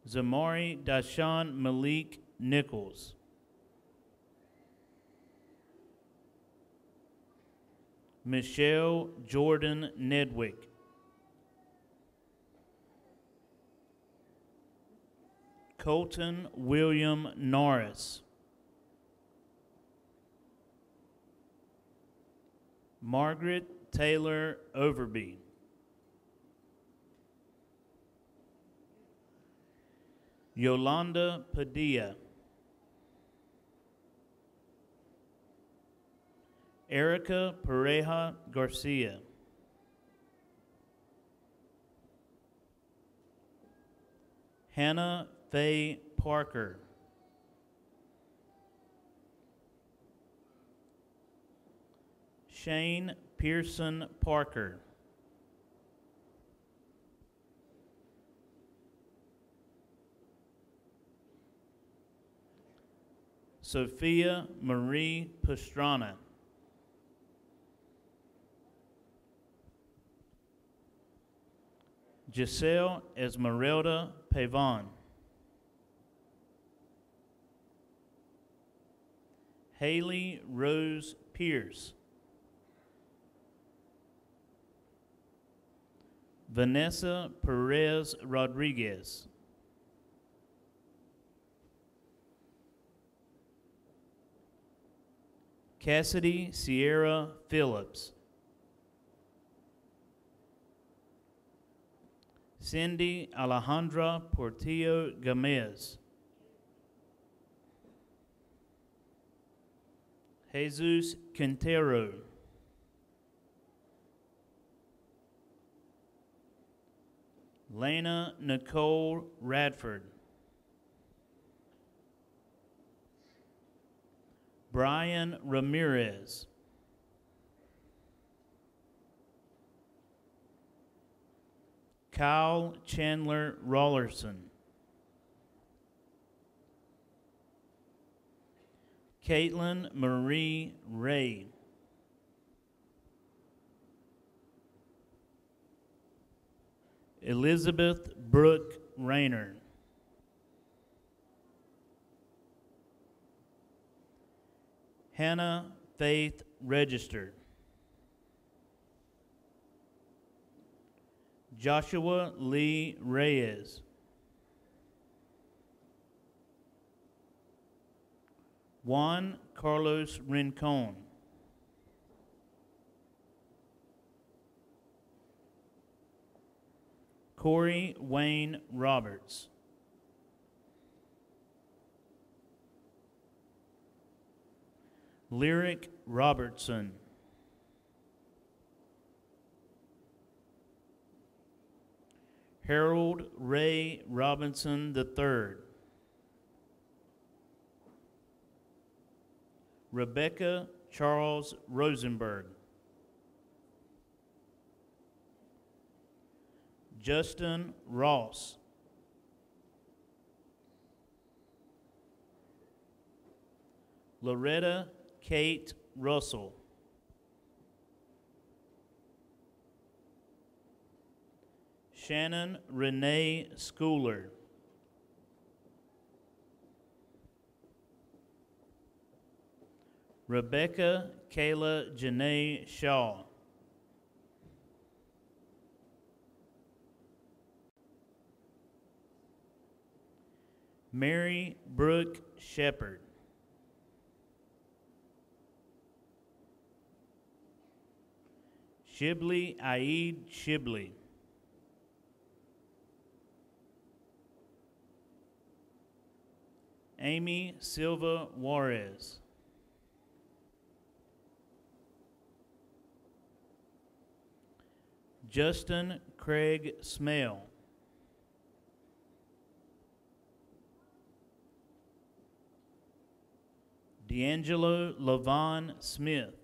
Zamari Dashawn Malik Nichols. Michelle Jordan Nedwick. Colton William Norris. Margaret Taylor Overby. Yolanda Padilla. Erica Pareja Garcia. Hannah Faye Parker. Shane Pearson Parker. Sophia Marie Pastrana. Giselle Esmeralda Pavon. Haley Rose Pierce. Vanessa Perez Rodriguez. Cassidy Sierra Phillips. Cindy Alejandra Portillo Gomez. Jesus Quintero. Lena Nicole Radford. Brian Ramirez. Kyle Chandler Rollerson. Caitlin Marie Ray. Elizabeth Brooke Rayner. Hannah Faith Register. Joshua Lee Reyes. Juan Carlos Rincon. Corey Wayne Roberts. Lyric Robertson. Harold Ray Robinson III. Rebecca Charles Rosenberg. Justin Ross. Loretta Kate Russell. Shannon Renee Schooler. Rebecca Kayla Janae Shaw. Mary Brooke Shepherd. Shibli Aid Shibli. Amy Silva Juarez. Justin Craig Smale. D'Angelo Lavon Smith.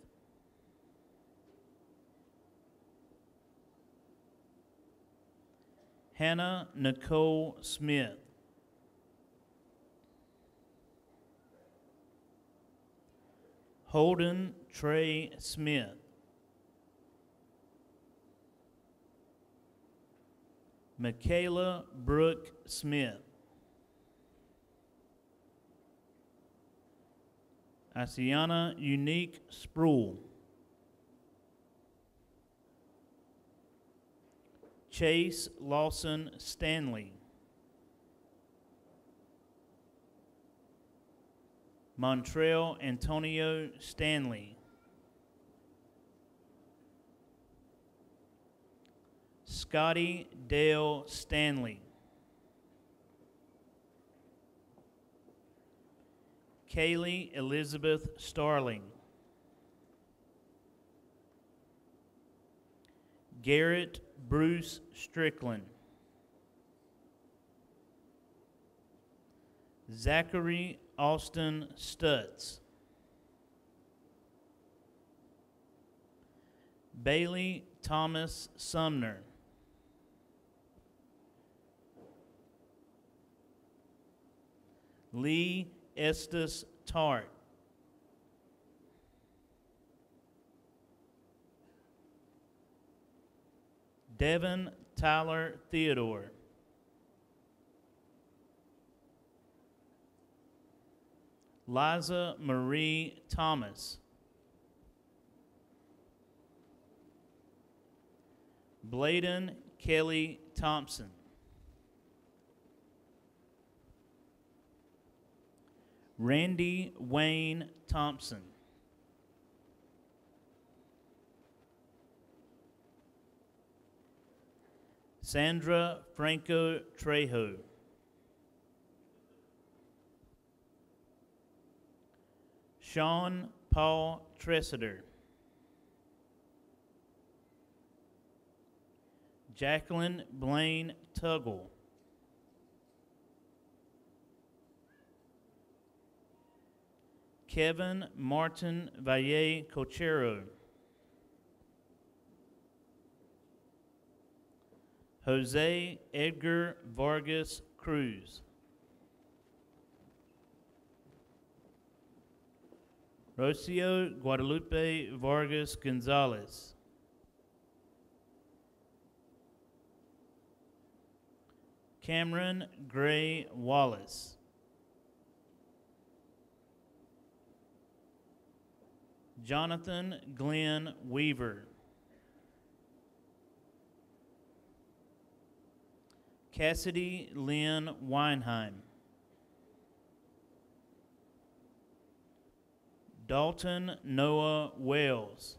Hannah Nicole Smith. Holden Trey Smith. Michaela Brooke Smith. Asiana Unique Sproul. Chase Lawson Stanley. Montrell Antonio Stanley. Scotty Dale Stanley. Kaylee Elizabeth Starling. Garrett Bruce Strickland. Zachary Austin Stutz. Bailey Thomas Sumner. Lee Estes Tart. Devin Tyler Theodore. Liza Marie Thomas. Bladen Kelly Thompson. Randy Wayne Thompson. Sandra Franco Trejo. Sean Paul Tressiter. Jacqueline Blaine Tuggle. Kevin Martin Valle Cochero. Jose Edgar Vargas Cruz. Rocio Guadalupe Vargas Gonzalez. Cameron Gray Wallace. Jonathan Glenn Weaver. Cassidy Lynn Weinheim. Dalton Noah Wells.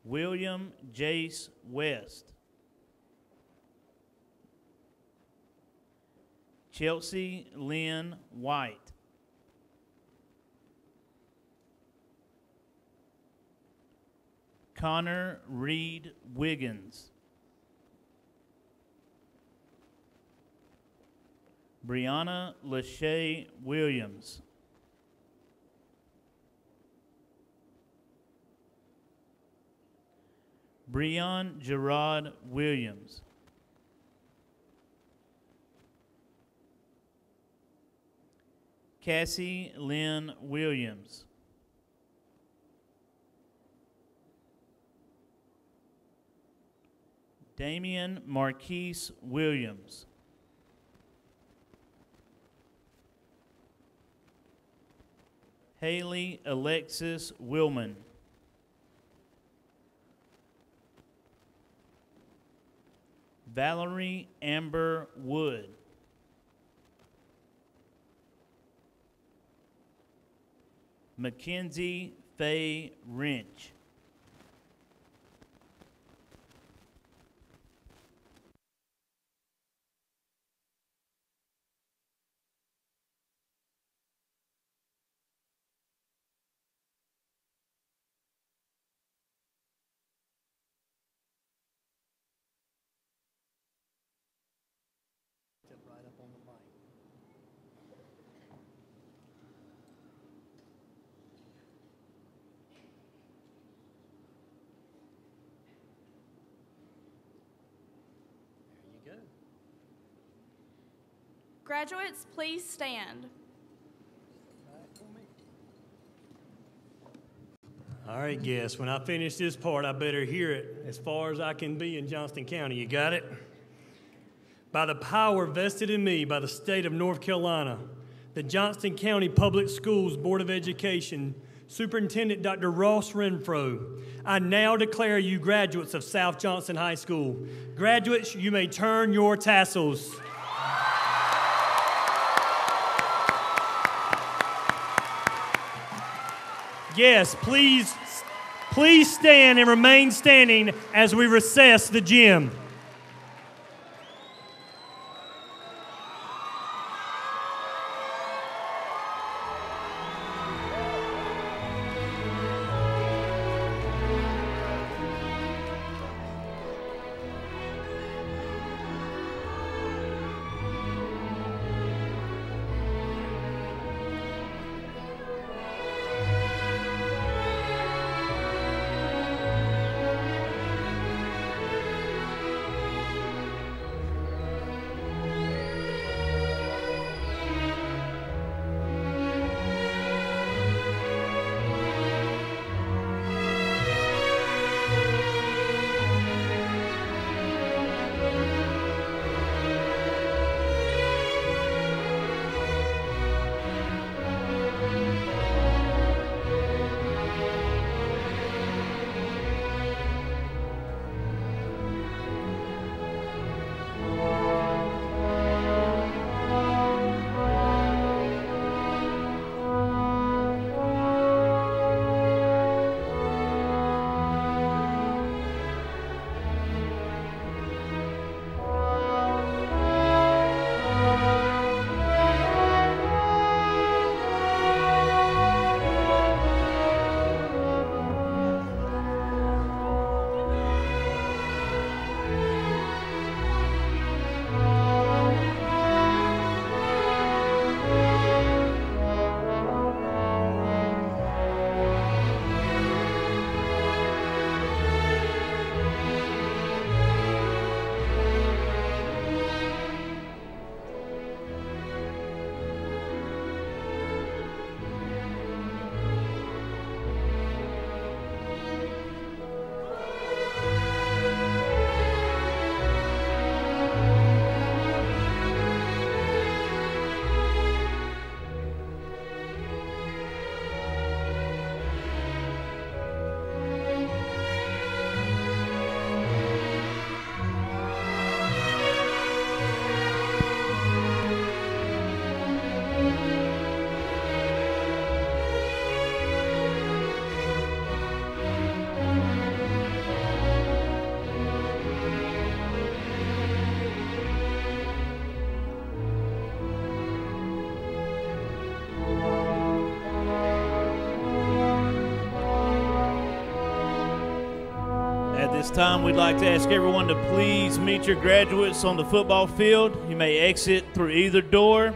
William Jace West. Chelsea Lynn White. Connor Reed Wiggins. Brianna Lachey Williams. Breon Gerard Williams. Cassie Lynn Williams. Damian Marquise Williams. Haley Alexis Willman. Valerie Amber Wood. Mackenzie Faye Wrench. Right up on the mic. There you go. Graduates, please stand. All right, guests, when I finish this part, I better hear it as far as I can be in Johnston County. You got it? By the power vested in me by the state of North Carolina, the Johnston County Public Schools Board of Education, Superintendent Dr. Ross Renfro, I now declare you graduates of South Johnston High School. Graduates, you may turn your tassels. Yes, please stand and remain standing as we recess the gym. At this time, we'd like to ask everyone to please meet your graduates on the football field. You may exit through either door.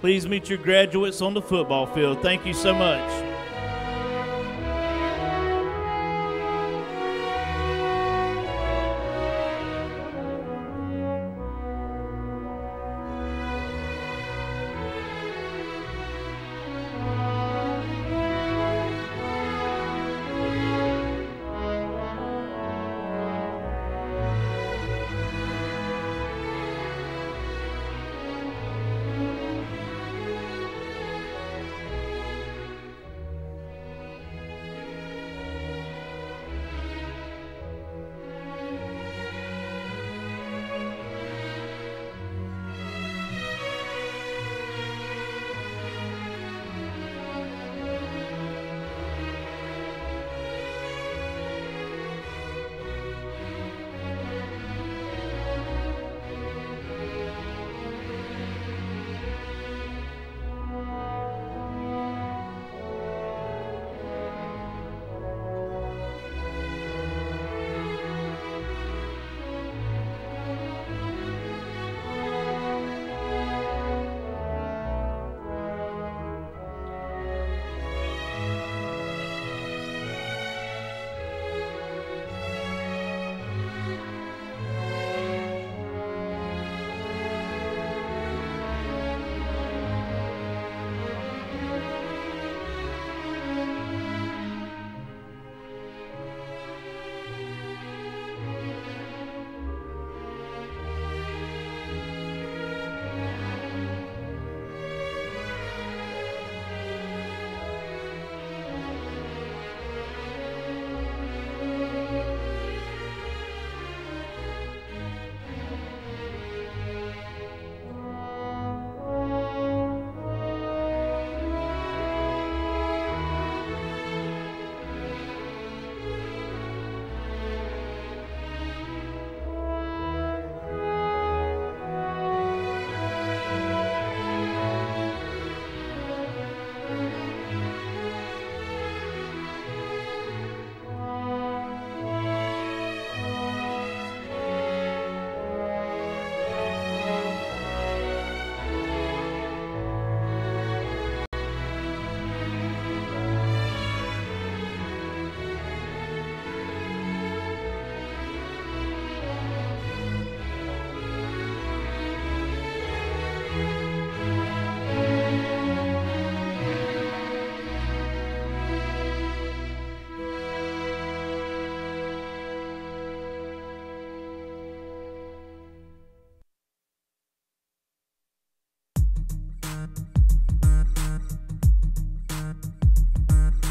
Please meet your graduates on the football field. Thank you so much.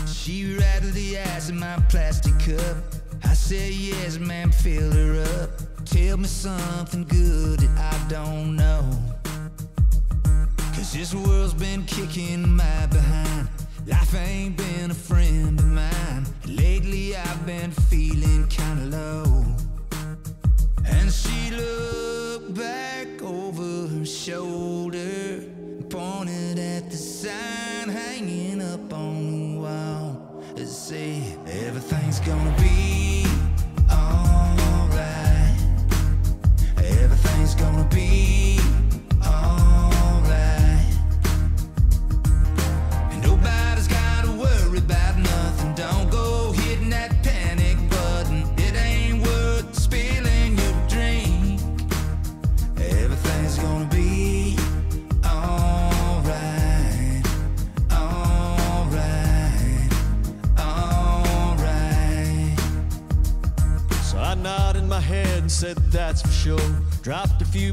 She rattled the ice in my plastic cup. I said, yes, ma'am, fill her up. Tell me something good that I don't know. 'Cause this world's been kicking my behind. Life ain't been a friend of mine. Lately I've been feeling kinda low. And she looked back over her shoulder, pointed at the sign hanging up on the wall. It said, everything's gonna be alright. Everything's gonna be alright. And nobody's gotta worry about nothing. Don't go hitting that panic button. It ain't worth spilling your drink. Everything's gonna be alright. Alright. Alright. So I nodded my head and said that's for sure. Dropped a few